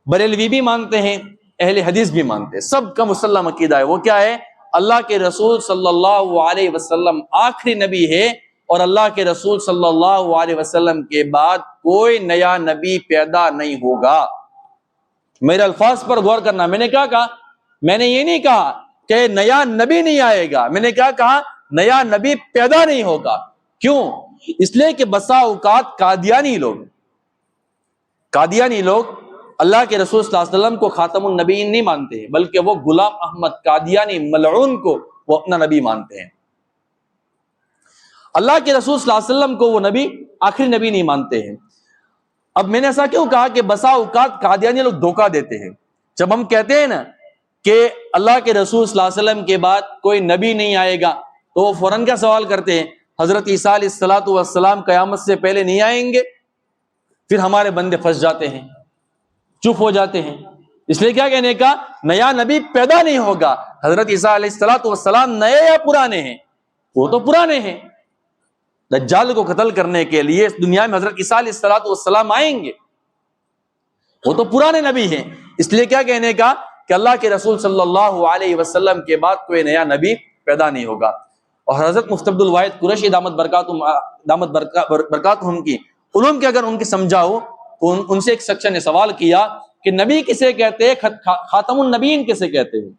بریلوی بھی مانتے ہیں، اہل حدیث بھی مانتے ہیں، سب کا مسلم عقیدہ ہے۔ وہ کیا ہے؟ اللہ کے رسول صلی اللہ علیہ وسلم آخری نبی ہے، اور اللہ کے رسول صلی اللہ علیہ وسلم کے بعد کوئی نیا نبی پیدا نہیں ہوگا۔ میرے الفاظ پر غور کرنا، میں نے کیا کہا؟ میں نے یہ نہیں کہا کہ نیا نبی نہیں آئے گا، میں نے کیا کہا؟ نیا نبی پیدا نہیں ہوگا۔ کیوں؟ اس لیے کہ بسا اوقات قادیانی لوگ اللہ کے رسول صلی اللہ علیہ وسلم کو خاتم النبیین نہیں مانتے ہیں، بلکہ وہ غلام احمد قادیانی ملعون کو وہ اپنا نبی مانتے ہیں۔ اللہ کے رسول صلی اللہ علیہ وسلم کو وہ نبی آخری نبی نہیں مانتے ہیں۔ اب میں نے ایسا کیوں کہا کہ بسا اوقات قادیانی لوگ دھوکہ دیتے ہیں۔ جب ہم کہتے ہیں نا کہ اللہ کے رسول صلی اللہ علیہ وسلم کے بعد کوئی نبی نہیں آئے گا تو وہ فوراً کیا سوال کرتے ہیں؟ حضرت عیسیٰ علیہ السلام قیامت سے پہلے نہیں آئیں گے؟ پھر ہمارے بندے پھنس جاتے ہیں، چپ ہو جاتے ہیں۔ اس لیے کیا کہنے کا؟ نیا نبی پیدا نہیں ہوگا۔ حضرت عیسیٰ علیہ السلام نئے یا پرانے ہیں؟ وہ تو پرانے ہیں۔ دجال کو قتل کرنے کے لیے اس دنیا میں حضرت عیسیٰ علیہ السلام آئیں گے، وہ تو پرانے نبی ہیں۔ اس لیے کیا کہنے کا کہ اللہ کے رسول صلی اللہ علیہ وسلم کے بعد کوئی نیا نبی پیدا نہیں ہوگا۔ اور حضرت مفتی عبد الواحد قریشی دامت برکاتہم کی علوم کے اگر ان کی سمجھاؤ تو ان سے ایک شخص نے سوال کیا کہ نبی کسے کہتے ہیں، خاتم النبیین کسے کہتے ہیں؟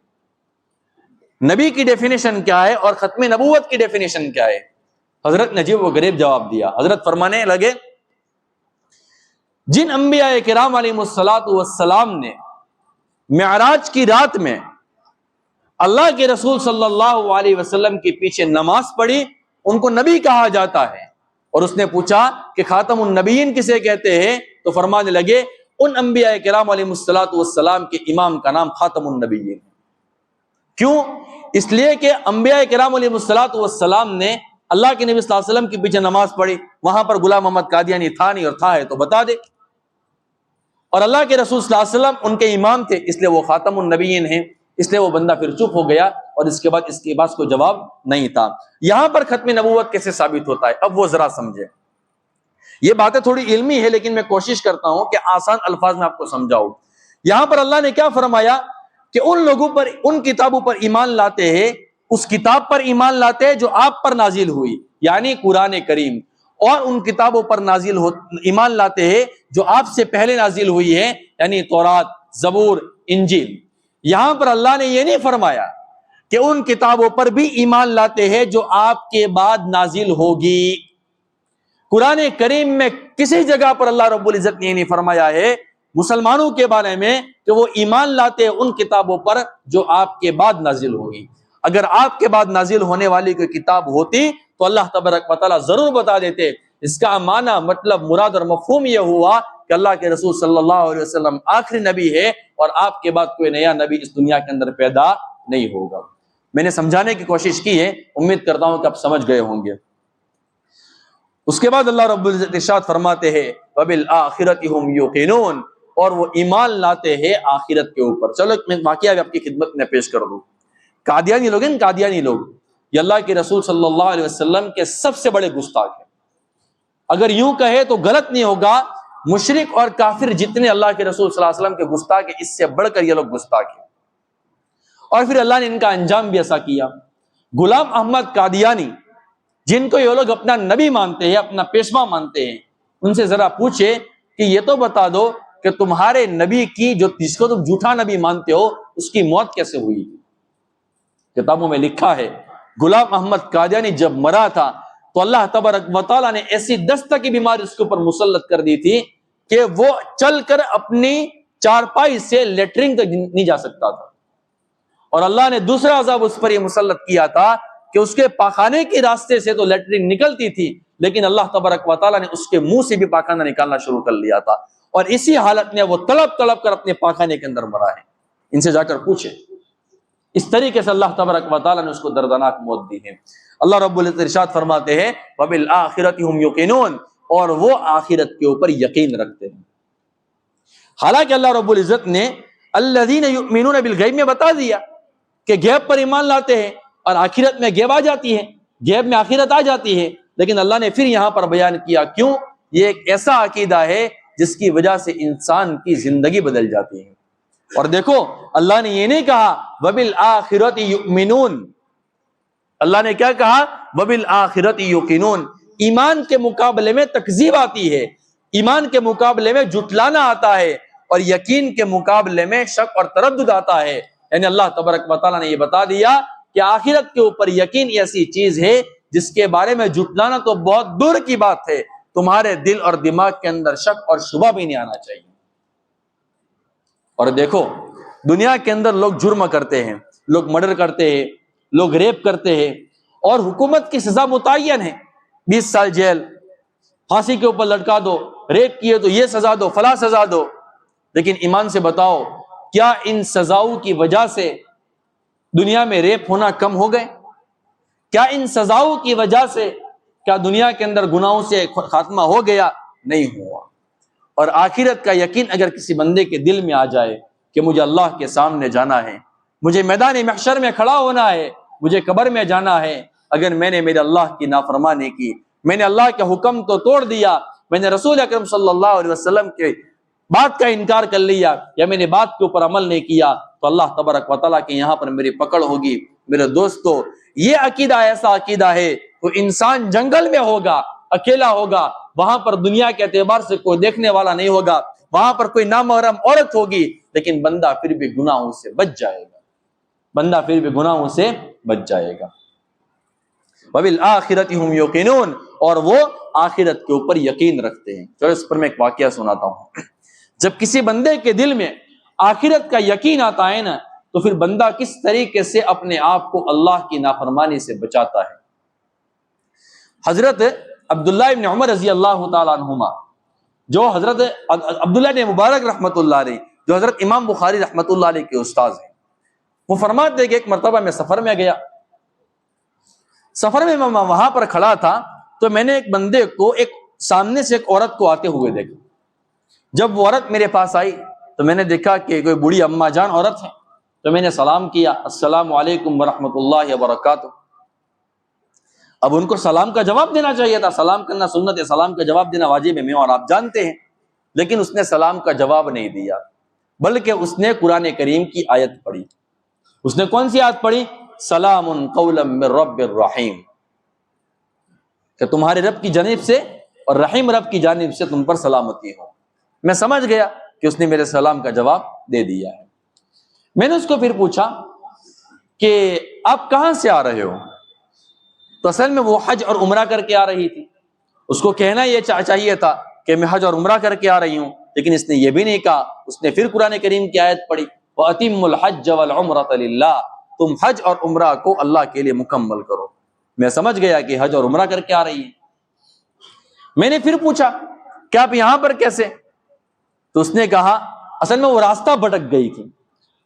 نبی کی ڈیفینیشن کیا ہے اور ختم نبوت کی ڈیفینیشن کیا ہے؟ حضرت نجیب و غریب جواب دیا۔ حضرت فرمانے لگے جن انبیاء کرام علیہ السلام نے معراج کی رات میں اللہ کے رسول صلی اللہ علیہ وسلم کے پیچھے نماز پڑھی ان کو نبی کہا جاتا ہے۔ اور اس نے پوچھا کہ خاتم النبیین کسے کہتے ہیں تو فرمانے لگے ان انبیاء کرام علیہ السلام کے امام کا نام خاتم النبیین۔ کیوں؟ اس لیے کہ انبیاء کرام علیہ السلام نے اللہ کے نبی صلی اللہ علیہ وسلم کے پیچھے نماز پڑھی، وہاں پر غلام محمد قادیانی تھا نہیں، اور تھا ہے تو بتا دے، اور اللہ کے رسول صلی اللہ علیہ وسلم ان کے امام تھے، اس لیے وہ خاتم النبیین ہیں۔ اس لیے وہ بندہ پھر چپ ہو گیا اور اس کے بعد اس کے پاس کوئی جواب نہیں تھا۔ یہاں پر ختم نبوت کیسے ثابت ہوتا ہے اب وہ ذرا سمجھے۔ یہ باتیں تھوڑی علمی ہے لیکن میں کوشش کرتا ہوں کہ آسان الفاظ میں آپ کو سمجھاؤں۔ یہاں پر اللہ نے کیا فرمایا کہ ان لوگوں پر، ان کتابوں پر ایمان لاتے ہیں، اس کتاب پر ایمان لاتے ہیں جو آپ پر نازل ہوئی یعنی قرآن کریم، اور ان کتابوں پر ایمان لاتے ہیں جو آپ سے پہلے نازل ہوئی ہے یعنی تورات، زبور، انجیل۔ یہاں پر اللہ نے یہ نہیں فرمایا کہ ان کتابوں پر بھی ایمان لاتے ہیں جو آپ کے بعد نازل ہوگی۔ قرآن کریم میں کسی جگہ پر اللہ رب العزت نے یہ نہیں فرمایا ہے مسلمانوں کے بارے میں کہ وہ ایمان لاتے ہیں ان کتابوں پر جو آپ کے بعد نازل ہوگی۔ اگر آپ کے بعد نازل ہونے والی کوئی کتاب ہوتی تو اللہ تبارک و تعالیٰ ضرور بتا دیتے۔ اس کا معنی، مطلب، مراد اور مفہوم یہ ہوا کہ اللہ کے رسول صلی اللہ علیہ وسلم آخری نبی ہے اور آپ کے بعد کوئی نیا نبی اس دنیا کے اندر پیدا نہیں ہوگا۔ میں نے سمجھانے کی کوشش کی ہے، امید کرتا ہوں کہ آپ سمجھ گئے ہوں گے۔ اس کے بعد اللہ رب العزت ارشاد فرماتے ہیں وَبِالْآخِرَةِ هُمْ يُوقِنُونَ، اور وہ ایمان لاتے ہیں آخرت کے اوپر۔ چلو میں واقعہ آپ کی خدمت میں پیش کر دوں۔ قادیانی لوگ ہیں، قادیانی لوگ یہ اللہ کے رسول صلی اللہ علیہ وسلم کے سب سے بڑے گستاخ ہیں۔ اگر یوں کہے تو غلط نہیں ہوگا مشرک اور کافر جتنے اللہ کے رسول صلی اللہ علیہ وسلم کے گستاخ ہیں، اس سے بڑھ کر یہ لوگ گستاخ ہیں۔ اور پھر اللہ نے ان کا انجام بھی ایسا کیا۔ غلام احمد قادیانی، جن کو یہ لوگ اپنا نبی مانتے ہیں، اپنا پیشوا مانتے ہیں، ان سے ذرا پوچھے کہ یہ تو بتا دو کہ تمہارے نبی کی جس کو تم جھوٹا نبی مانتے ہو، اس کی موت کیسے ہوئی؟ کتابوں میں لکھا ہے غلام احمد قادیانی جب مرا تھا تو اللہ تبارک و تعالیٰ نے ایسی دستہ کی بیماری اس کے اوپر مسلط کر دی تھی کہ وہ چل کر اپنی چارپائی سے لیٹرنگ تک نہیں جا سکتا تھا، اور اللہ نے دوسرا عذاب اس پر یہ مسلط کیا تھا کہ اس کے پاخانے کے راستے سے تو لیٹرنگ نکلتی تھی، لیکن اللہ تبارک و تعالیٰ نے اس کے منہ سے بھی پاخانہ نکالنا شروع کر لیا تھا، اور اسی حالت میں وہ تڑپ تڑپ کر اپنے پاخانے کے اندر مرا ہے۔ ان سے جا کر پوچھے۔ اس طریقے سے اللہ تبارک و تعالیٰ نے اس کو دردناک موت دی ہے۔ اللہ رب العزت ارشاد فرماتے ہیں وَبِالْآخِرَةِ هُمْ يُوقِنُونَ، اور وہ آخرت کے اوپر یقین رکھتے ہیں۔ حالانکہ اللہ رب العزت نے الَّذِينَ يُؤْمِنُونَ بِالْغَيْبِ میں بتا دیا کہ غیب پر ایمان لاتے ہیں، اور آخرت میں غیب آ جاتی ہے، غیب میں آخرت آ جاتی ہے، لیکن اللہ نے پھر یہاں پر بیان کیا کیوں؟ یہ ایک ایسا عقیدہ ہے جس کی وجہ سے انسان کی زندگی بدل جاتی ہے۔ اور دیکھو اللہ نے یہ نہیں کہا وَبِالْآخِرَةِ يُؤْمِنُونَ، اللہ نے کیا کہا وَبِالْآخِرَةِ يُوقِنُونَ۔ ایمان کے مقابلے میں تکذیب آتی ہے، ایمان کے مقابلے میں جھٹلانا آتا ہے، اور یقین کے مقابلے میں شک اور تردد آتا ہے۔ یعنی اللہ تبارک و تعالیٰ نے یہ بتا دیا کہ آخرت کے اوپر یقین ایسی چیز ہے جس کے بارے میں جھٹلانا تو بہت دور کی بات ہے، تمہارے دل اور دماغ کے اندر شک اور شبہ بھی نہیں آنا چاہیے۔ اور دیکھو دنیا کے اندر لوگ جرم کرتے ہیں، لوگ مرڈر کرتے ہیں، لوگ ریپ کرتے ہیں، اور حکومت کی سزا متعین ہے، 20 سال جیل، پھانسی کے اوپر لٹکا دو، ریپ کیے تو یہ سزا دو، فلاں سزا دو۔ لیکن ایمان سے بتاؤ کیا ان سزاؤں کی وجہ سے دنیا میں ریپ ہونا کم ہو گئے؟ کیا ان سزاؤں کی وجہ سے کیا دنیا کے اندر گناہوں سے خاتمہ ہو گیا؟ نہیں ہوا۔ اور آخرت کا یقین اگر کسی بندے کے دل میں آ جائے کہ مجھے اللہ کے سامنے جانا ہے، مجھے میدان محشر میں کھڑا ہونا ہے، مجھے قبر میں جانا ہے، اگر میں نے میرے اللہ کی نافرمانی کی، میں نے اللہ کے حکم تو توڑ دیا، میں نے رسول اکرم صلی اللہ علیہ وسلم کے بات کا انکار کر لیا، یا میں نے بات کے اوپر عمل نہیں کیا، تو اللہ تبارک و تعالیٰ کے یہاں پر میری پکڑ ہوگی۔ میرے دوستو یہ عقیدہ ایسا عقیدہ ہے تو انسان جنگل میں ہوگا، اکیلا ہوگا، وہاں پر دنیا کے اعتبار سے کوئی دیکھنے والا نہیں ہوگا، وہاں پر کوئی نامحرم عورت ہوگی، لیکن بندہ پھر بھی گناہوں سے بچ جائے گا، بندہ پھر بھی گناہوں سے بچ جائے گا۔ وَبِالْآخِرَةِ هُمْ يُوقِنُونَ، اور وہ آخرت کے اوپر یقین رکھتے ہیں۔ چلو اس پر میں ایک واقعہ سناتا ہوں۔ جب کسی بندے کے دل میں آخرت کا یقین آتا ہے نا، تو پھر بندہ کس طریقے سے اپنے آپ کو اللہ کی نافرمانی سے بچاتا ہے۔ حضرت عبداللہ ابن عمر رضی اللہ تعالیٰ عنہما، جو حضرت عبداللہ ابن مبارک رحمۃ اللہ علیہ، جو حضرت امام بخاری رحمۃ اللہ علیہ کے استاذ ہیں، وہ فرماتے ہیں کہ ایک مرتبہ میں سفر میں گیا، سفر میں وہاں پر کھڑا تھا تو میں نے ایک بندے کو ایک سامنے سے ایک عورت کو آتے ہوئے دیکھا۔ جب وہ عورت میرے پاس آئی تو میں نے دیکھا کہ کوئی بوڑھی اما جان عورت ہے، تو میں نے سلام کیا، السلام علیکم ورحمۃ اللہ وبرکاتہ۔ اب ان کو سلام کا جواب دینا چاہیے تھا، سلام کرنا سنت ہے، سلام کا جواب دینا واجب ہے، میں اور آپ جانتے ہیں، لیکن اس نے سلام کا جواب نہیں دیا، بلکہ اس نے قرآن کریم کی آیت پڑھی۔ اس نے کون سی آیت پڑھی؟ سلام قولا من رب الرحیم، کہ تمہارے رب کی جانب سے اور رحیم رب کی جانب سے تم پر سلامتی ہو۔ میں سمجھ گیا کہ اس نے میرے سلام کا جواب دے دیا ہے۔ میں نے اس کو پھر پوچھا کہ آپ کہاں سے آ رہے ہو؟ تو اصل میں وہ حج اور عمرہ کر کے آ رہی تھی۔ اس کو کہنا یہ چاہیے تھا کہ میں حج اور عمرہ کر کے آ رہی ہوں، لیکن اس نے یہ بھی نہیں کہا۔ اس نے پھر قرآن کریم کی آیت پڑھی وَأَتِمُّ الْحَجَّ وَالْعُمْرَةَ لِلَّهِ، تم حج اور عمرہ کو اللہ کے لیے مکمل کرو۔ میں سمجھ گیا کہ حج اور عمرہ کر کے آ رہی ہے۔ میں نے پھر پوچھا کہ آپ یہاں پر کیسے؟ تو اس نے کہا اصل میں وہ راستہ بھٹک گئی تھی۔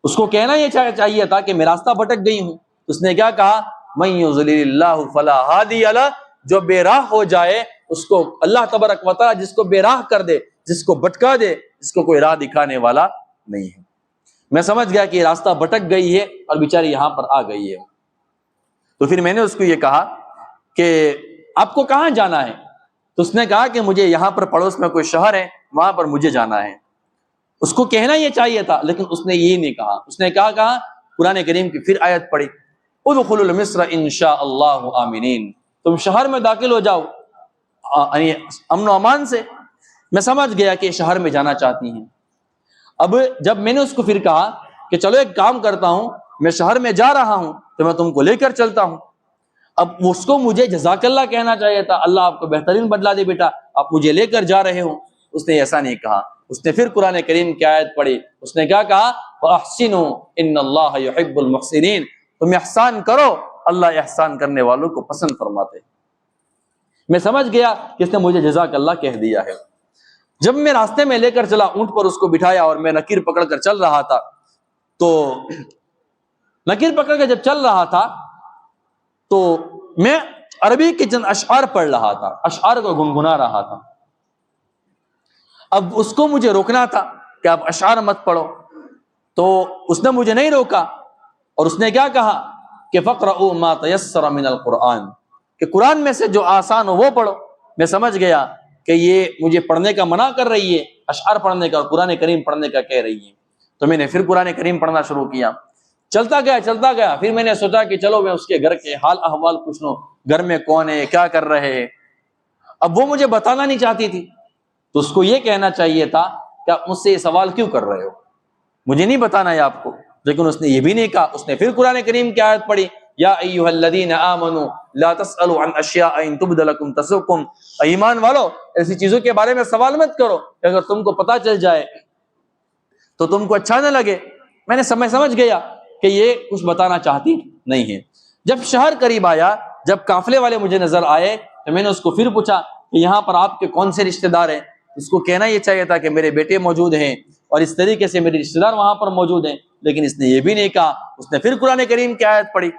اس کو کہنا یہ چاہیے تھا کہ میں راستہ بھٹک گئی ہوں۔ اس نے کیا کہا؟ مَن يُضْلِلِ اللَّهُ فَلَا هَادِيَ لَهُ، جو بے راہ ہو جائے اس کو اللہ تبارک و تعالیٰ جس کو بے راہ کر دے، جس کو بھٹکا دے، جس کو کوئی راہ دکھانے والا نہیں ہے۔ میں سمجھ گیا کہ یہ راستہ بھٹک گئی ہے اور بیچاری یہاں پر آ گئی ہے۔ تو پھر میں نے اس کو یہ کہا کہ آپ کو کہاں جانا ہے؟ تو اس نے کہا کہ مجھے یہاں پر پڑوس میں کوئی شہر ہے، وہاں پر مجھے جانا ہے۔ اس کو کہنا یہ چاہیے تھا لیکن اس نے یہ نہیں کہا، اس نے کہا قرآن کریم کی پھر آیت پڑھی، ادخلوا مصر ان شاء اللہ آمنین، تم شہر میں داخل ہو جاؤ یعنی امن و امان سے۔ میں سمجھ گیا کہ شہر میں جانا چاہتی ہیں۔ اب جب میں نے اس کو پھر کہا کہ چلو ایک کام کرتا ہوں، میں شہر میں جا رہا ہوں تو میں تم کو لے کر چلتا ہوں، اب اس کو مجھے جزاک اللہ کہنا چاہیے تھا، اللہ آپ کو بہترین بدلہ دے بیٹا، آپ مجھے لے کر جا رہے ہو۔ اس نے ایسا نہیں کہا، اس نے پھر قرآن کریم کی آیت پڑھی، اس نے کیا کہا، وَأَحْسِنُوا إِنَّ اللَّهَ يُحِبُّ الْمُحْسِنِينَ، تم احسان کرو، اللہ احسان کرنے والوں کو پسند فرماتے۔ میں سمجھ گیا کہ اس نے مجھے جزاک اللہ کہہ دیا ہے۔ جب میں راستے میں لے کر چلا، اونٹ پر اس کو بٹھایا اور میں نکیر پکڑ کر چل رہا تھا، تو نکیر پکڑ کے جب چل رہا تھا تو میں عربی کے چند اشعار پڑھ رہا تھا، اشعار کو گنگنا رہا تھا۔ اب اس کو مجھے روکنا تھا کہ آپ اشعار مت پڑھو، تو اس نے مجھے نہیں روکا اور اس نے کیا کہا کہ فَقْرَؤُوا مَا تَيَسَّرَ مِنَ الْقُرْآنِ، کہ قرآن میں سے جو آسان ہو وہ پڑھو۔ میں سمجھ گیا کہ یہ مجھے پڑھنے کا منع کر رہی ہے، اشعار پڑھنے کا اور قرآن کریم پڑھنے کا کہہ رہی ہے۔ تو میں نے پھر قرآن کریم پڑھنا شروع کیا، چلتا گیا۔ پھر میں نے سوچا کہ چلو میں اس کے گھر کے حال احوال پوچھ لوں، گھر میں کون ہے، کیا کر رہے ہیں۔ اب وہ مجھے بتانا نہیں چاہتی تھی، تو اس کو یہ کہنا چاہیے تھا کہ آپ مجھ سے یہ سوال کیوں کر رہے ہو، مجھے نہیں بتانا ہے آپ کو، لیکن اس نے یہ بھی نہیں کہا۔ اس نے پھر قرآن کریم کی آیت پڑھی، یا ایھا الذین آمنوا لا تسألوا عن اشیاء ان تبد لکم تسؤکم، ایمان والو ایسی چیزوں کے بارے میں سوال مت کرو کہ اگر تم کو پتہ چل جائے تو تم کو اچھا نہ لگے۔ میں نے سمجھ گیا کہ یہ کچھ بتانا چاہتی نہیں ہے۔ جب شہر قریب آیا، جب قافلے والے مجھے نظر آئے تو میں نے اس کو پھر پوچھا کہ یہاں پر آپ کے کون سے رشتہ دار ہیں۔ اس کو کہنا یہ چاہیے تھا کہ میرے بیٹے موجود ہیں اور اس طریقے سے میرے رشتہ دار وہاں پر موجود ہیں، لیکن اس نے یہ بھی نہیں کہا۔ اس نے پھر قرآن کریم کی آیت پڑھی،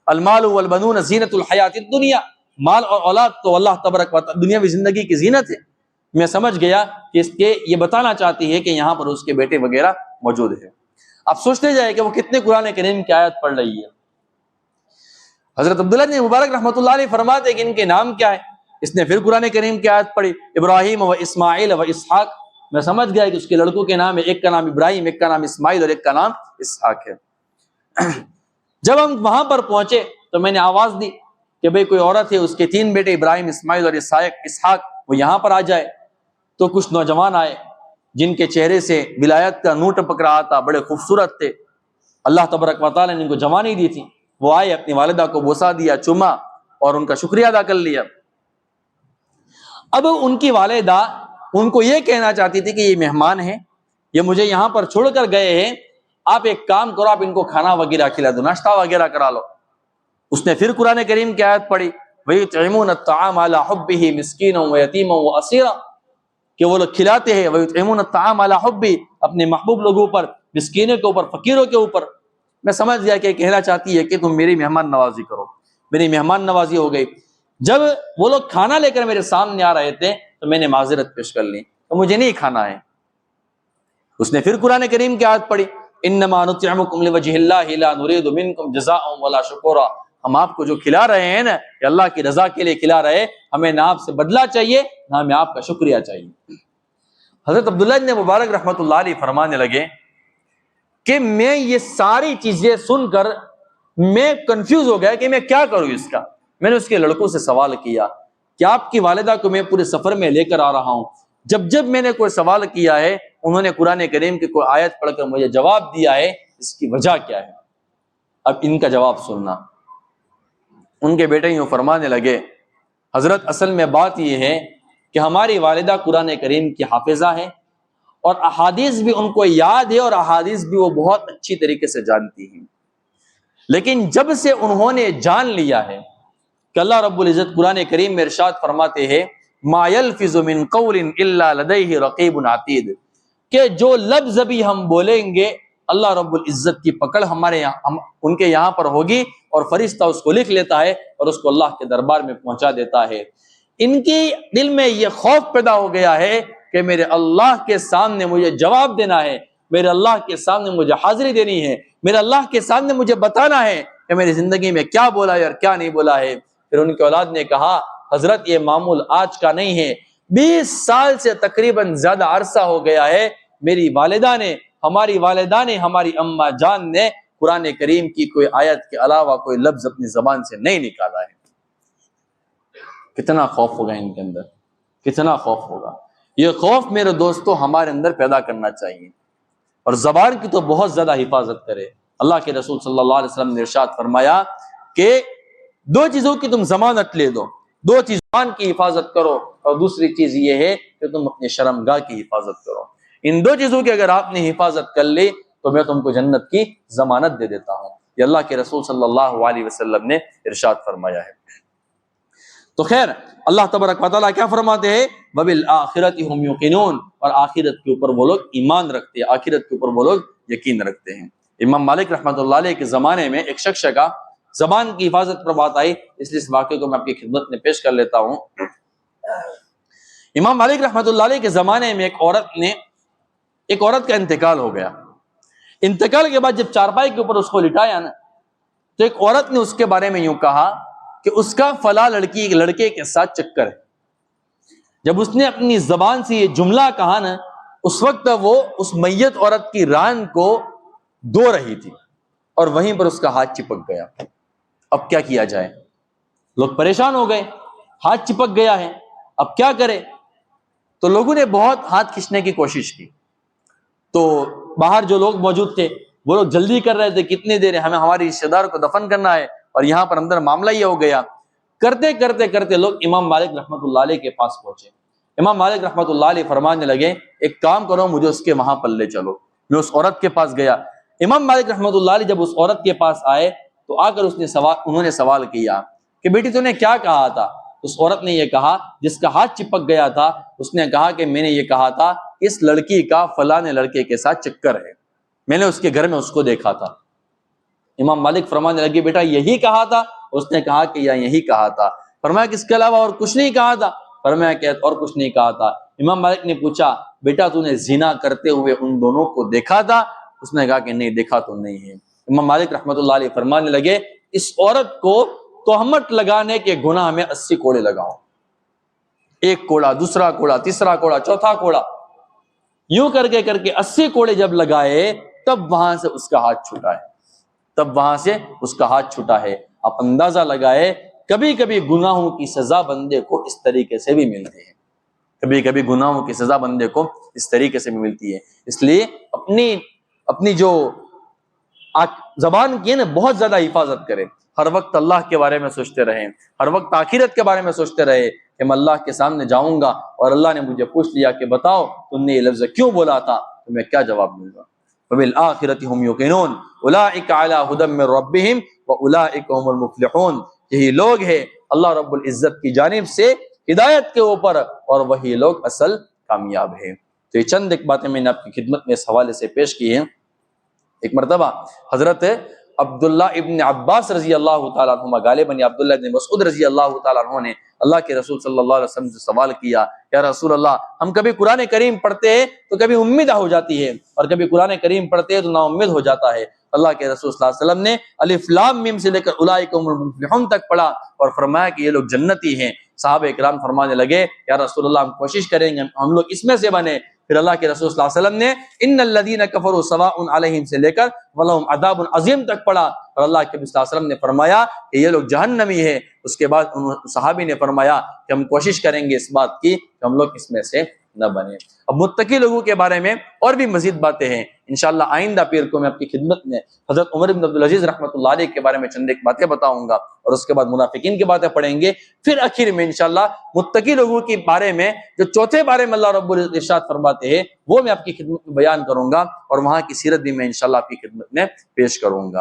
المال والبنون زینت الحیات الدنیا، مال اور اولاد تو اللہ تبارک و تعالی دنیاوی زندگی کی زینت ہے۔ میں سمجھ گیا کہ اس کے یہ بتانا چاہتی ہے کہ یہاں پر اس کے بیٹے وغیرہ موجود ہیں۔ آپ سوچتے جائے کہ وہ کتنے قرآن کریم کی آیت پڑھ رہی ہے۔ حضرت عبداللہ بن مبارک رحمۃ اللہ علیہ فرماتے ہیں کہ ان کے نام کیا ہے۔ اس نے پھر قرآن کریم کی آیت پڑھی، ابراہیم و اسماعیل و اسحاق۔ میں سمجھ گیا کہ اس کے لڑکوں کے نام ہے، ایک کا نام ابراہیم، ایک کا نام اسماعیل اور ایک کا نام اسحاق ہے۔ جب ہم وہاں پر پہنچے تو میں نے آواز دی کہ بھئی کوئی عورت ہے، اس کے 3 بیٹے ابراہیم، اسماعیل اور اسحاق، وہ یہاں پر آ جائے۔ تو کچھ نوجوان آئے جن کے چہرے سے ولایت کا نور ٹپک رہا تھا، بڑے خوبصورت تھے، اللہ تبارک و تعالی نے ان کو جوانی دی تھی۔ وہ آئے، اپنی والدہ کو بوسہ دیا، چوما اور ان کا شکریہ ادا کر لیا۔ اب ان کی والدہ ان کو یہ کہنا چاہتی تھی کہ یہ مہمان ہیں، یہ مجھے یہاں پر چھوڑ کر گئے ہیں، آپ ایک کام کرو، آپ ان کو کھانا وغیرہ کھلا دو، ناشتہ وغیرہ کرا لو۔ اس نے پھر قرآن کریم کی آیت پڑھی، وَيُطْعِمُونَ الطَّعَامَ عَلَىٰ حُبِّهِ مِسْكِينًا وَيَتِيمًا وَأَسِيرًا، کہ وہ لوگ کھلاتے ہیں، وَيُطْعِمُونَ الطَّعَامَ عَلَىٰ حُبِّهِ، اپنے محبوب لوگوں پر، مسکینوں کے اوپر، فقیروں کے اوپر۔ میں سمجھ گیا کہ کہنا چاہتی ہے کہ تم میری مہمان نوازی کرو۔ میری مہمان نوازی ہو گئی۔ جب وہ لوگ کھانا لے کر میرے سامنے آ رہے تھے تو میں نے معذرت پیش کر لی کہ مجھے نہیں کھانا ہے۔ اس نے پھر قرآن کریم کی آیت پڑھی، انما نطعمکم لوجہ اللہ لا نرید منکم جزاء ولا شکورا، ہم آپ کو جو کھلا رہے ہیں نا، یہ اللہ کی رضا کے لیے کھلا رہے ہیں، ہمیں نہ آپ سے بدلہ چاہیے نہ ہمیں آپ کا شکریہ چاہیے۔ حضرت عبداللہ بن مبارک رحمۃ اللہ علیہ فرمانے لگے کہ میں یہ ساری چیزیں سن کر میں کنفیوز ہو گیا کہ میں کیا کروں اس کا۔ میں نے اس کے لڑکوں سے سوال کیا کہ آپ کی والدہ کو میں پورے سفر میں لے کر آ رہا ہوں، جب میں نے کوئی سوال کیا ہے انہوں نے قرآن کریم کی کوئی آیت پڑھ کر مجھے جواب دیا ہے، اس کی وجہ کیا ہے؟ اب ان کا جواب سننا۔ ان کے بیٹے یوں فرمانے لگے، حضرت اصل میں بات یہ ہے کہ ہماری والدہ قرآن کریم کی حافظہ ہے اور احادیث بھی ان کو یاد ہے اور احادیث بھی وہ بہت اچھی طریقے سے جانتی ہیں، لیکن جب سے انہوں نے جان لیا ہے کہ اللہ رب العزت قرآن کریم میں ارشاد فرماتے ہیں ما یلفظ من قول الا لدیہ رقیب عتید، کہ جو لفظ بھی ہم بولیں گے اللہ رب العزت کی پکڑ ہمارے یہاں ان کے یہاں پر ہوگی اور فرشتہ اس کو لکھ لیتا ہے اور اس کو اللہ کے دربار میں پہنچا دیتا ہے۔ ان کے دل میں یہ خوف پیدا ہو گیا ہے کہ میرے اللہ کے سامنے مجھے جواب دینا ہے، میرے اللہ کے سامنے مجھے حاضری دینی ہے، میرے اللہ کے سامنے مجھے بتانا ہے کہ میری زندگی میں کیا بولا ہے اور کیا نہیں بولا ہے۔ پھر ان کی اولاد نے کہا حضرت یہ معمول آج کا نہیں ہے، 20 سال سے تقریباً زیادہ عرصہ ہو گیا ہے میری والدہ نے، ہماری والدہ نے، ہماری اماں جان نے قرآن کریم کی کوئی آیت کے علاوہ کوئی لفظ اپنی زبان سے نہیں نکالا ہے۔ کتنا خوف ہوگا ان کے اندر، کتنا خوف ہوگا۔ یہ خوف میرے دوستو ہمارے اندر پیدا کرنا چاہیے، اور زبان کی تو بہت زیادہ حفاظت کرے۔ اللہ کے رسول صلی اللہ علیہ وسلم نے ارشاد فرمایا کہ 2 چیزوں کی تم ضمانت لے دو، 2 چیز زبان کی حفاظت کرو، اور دوسری چیز یہ ہے کہ تم اپنے شرمگاہ کی حفاظت کرو۔ ان 2 چیزوں کی اگر آپ نے حفاظت کر لی تو میں تم کو جنت کی ضمانت دے دیتا ہوں، یہ اللہ کے رسول صلی اللہ علیہ وسلم نے ارشاد فرمایا ہے۔ تو خیر اللہ تبارک و تعالیٰ کیا فرماتے ہیں؟ وَبِالْآخِرَةِ هُمْ يُوقِنُونَ، اور آخرت کے اوپر وہ لوگ ایمان رکھتے ہیں، آخرت کے اوپر وہ لوگ یقین رکھتے ہیں۔ امام مالک رحمۃ اللہ علیہ کے زمانے میں ایک شخص کا زبان کی حفاظت پر بات آئی، اس لیے اس واقعے کو میں آپ کی خدمت میں پیش کر لیتا ہوں۔ امام مالک رحمۃ اللہ علیہ کے زمانے میں ایک عورت کا انتقال ہو گیا۔ انتقال کے بعد جب چارپائی کے اوپر اس کو لٹایا نا، تو ایک عورت نے اس کے بارے میں یوں کہا کہ اس کا فلاں لڑکے کے ساتھ چکر ہے۔ جب اس نے اپنی زبان سے یہ جملہ کہا نا، اس وقت وہ اس میت عورت کی ران کو دھو رہی تھی، اور وہیں پر اس کا ہاتھ چپک گیا۔ اب کیا کیا جائے؟ لوگ پریشان ہو گئے، ہاتھ چپک گیا ہے، اب کیا کرے؟ تو لوگوں نے بہت ہاتھ کھینچنے کی کوشش کی، تو باہر جو لوگ موجود تھے وہ لوگ جلدی کر رہے تھے، کتنی دیر ہے، ہمیں ہمارے رشتہ دار کو دفن کرنا ہے، اور یہاں پر اندر معاملہ یہ ہو گیا۔ کرتے کرتے کرتے لوگ امام مالک رحمۃ اللہ علیہ کے پاس پہنچے۔ امام مالک رحمۃ اللہ علیہ فرمانے لگے ایک کام کرو، مجھے اس کے وہاں پر لے چلو۔ میں اس عورت کے پاس گیا۔ امام مالک رحمۃ اللہ علیہ جب اس عورت کے پاس آئے تو آ کر انہوں نے سوال کیا کہ بیٹی تو نے کیا کہا تھا؟ اس عورت نے یہ کہا، جس کا ہاتھ چپک گیا تھا، اس نے کہا کہ میں نے یہ کہا تھا اس لڑکی کا فلاں لڑکے کے ساتھ چکر ہے، میں نے اس کے گھر میں اس کو دیکھا تھا۔ امام مالک فرمانے لگے بیٹا یہی کہا تھا؟ اس نے کہا کہ یہی کہا تھا۔ فرمایا کہ اس کے علاوہ اور کچھ نہیں کہا تھا؟ فرمایا کہ اور کچھ نہیں کہا تھا۔ امام مالک نے پوچھا بیٹا تو نے زنا کرتے ہوئے ان دونوں کو دیکھا تھا؟ اس نے کہا کہ نہیں دیکھا تو نہیں ہے۔ امام مالک رحمۃ اللہ علیہ فرمانے لگے اس عورت کو تہمت لگانے کے گناہ میں 80 کوڑے لگاؤ، 1 کوڑا، دوسرا کوڑا، تیسرا کوڑا، چوتھا کوڑا، یوں کر کے 80 کوڑے جب لگائے تب وہاں سے اس کا ہاتھ چھوٹا ہے، تب وہاں سے اس کا ہاتھ چھوٹا ہے۔ آپ اندازہ لگائے کبھی کبھی گناہوں کی سزا بندے کو اس طریقے سے بھی ملتی ہے، کبھی کبھی گناہوں کی سزا بندے کو اس طریقے سے بھی ملتی ہے۔ اس لیے اپنی جو زبان کی ہے نا بہت زیادہ حفاظت کریں، ہر وقت اللہ کے بارے میں سوچتے رہیں، ہر وقت آخرت کے بارے میں سوچتے رہے کہ میں اللہ کے سامنے جاؤں گا اور اللہ نے مجھے پوچھ لیا کہ بتاؤ تم نے یہ لفظ کیوں بولا تھا، تو میں کیا جواب دوں گا۔ وَبِالْآخِرَةِ هُمْ يُوقِنُونَ أُولَٰئِكَ عَلَىٰ هُدًى مِّن رَّبِّهِمْ وَأُولَٰئِكَ هُمُ الْمُفْلِحُونَ، یہی لوگ ہیں اللہ رب العزت کی جانب سے ہدایت کے اوپر، اور وہی لوگ اصل کامیاب ہیں۔ تو یہ چند ایک باتیں میں نے آپ کی خدمت میں اس حوالے سے پیش کی ہیں۔ ایک مرتبہ حضرت عبداللہ ابن عباس رضی اللہ تعالیٰ عنہما، غالباً عبداللہ ابن مسعود رضی اللہ تعالیٰ عنہ نے اللہ کے رسول صلی اللہ علیہ وسلم سے سوال کیا، یا رسول اللہ ہم کبھی قرآن کریم پڑھتے ہیں تو کبھی امید ہو جاتی ہے، اور کبھی قرآن کریم پڑھتے ہیں تو نا امید ہو جاتا ہے۔ اللہ کے رسول صلی اللہ علیہ وسلم نے الف لام میم سے لے کر اولئک هم المفلحون تک پڑھا اور فرمایا کہ یہ لوگ جنتی ہیں۔ صحابہ کرام فرمانے لگے یا رسول اللہ ہم کوشش کریں گے ہم لوگ اس میں سے بنے۔ پھر اللہ کے رسول صلی اللہ علیہ وسلم نے ان الذین کفروا سواء علیہم سے لے کر ولہم عذاب عظیم تک پڑھا، اور اللہ کے رسول صلی اللہ علیہ وسلم نے فرمایا کہ یہ لوگ جہنمی ہے۔ اس کے بعد صحابی نے فرمایا کہ ہم کوشش کریں گے اس بات کی کہ ہم لوگ اس میں سے نہ بنے۔ اب متقی لوگوں کے بارے میں اور بھی مزید باتیں ہیں، انشاءاللہ آئندہ پیر کو میں آپ کی خدمت میں حضرت عمر بن عبدالعزیز رحمۃ اللہ علیہ کے بارے میں چند ایک باتیں بتاؤں گا، اور اس کے بعد منافقین کی باتیں پڑھیں گے۔ پھر آخر میں انشاءاللہ متقی لوگوں کے بارے میں جو چوتھے بارے میں اللہ رب العزت ارشاد فرماتے ہیں وہ میں آپ کی خدمت میں بیان کروں گا، اور وہاں کی سیرت بھی میں انشاءاللہ آپ کی خدمت میں پیش کروں گا۔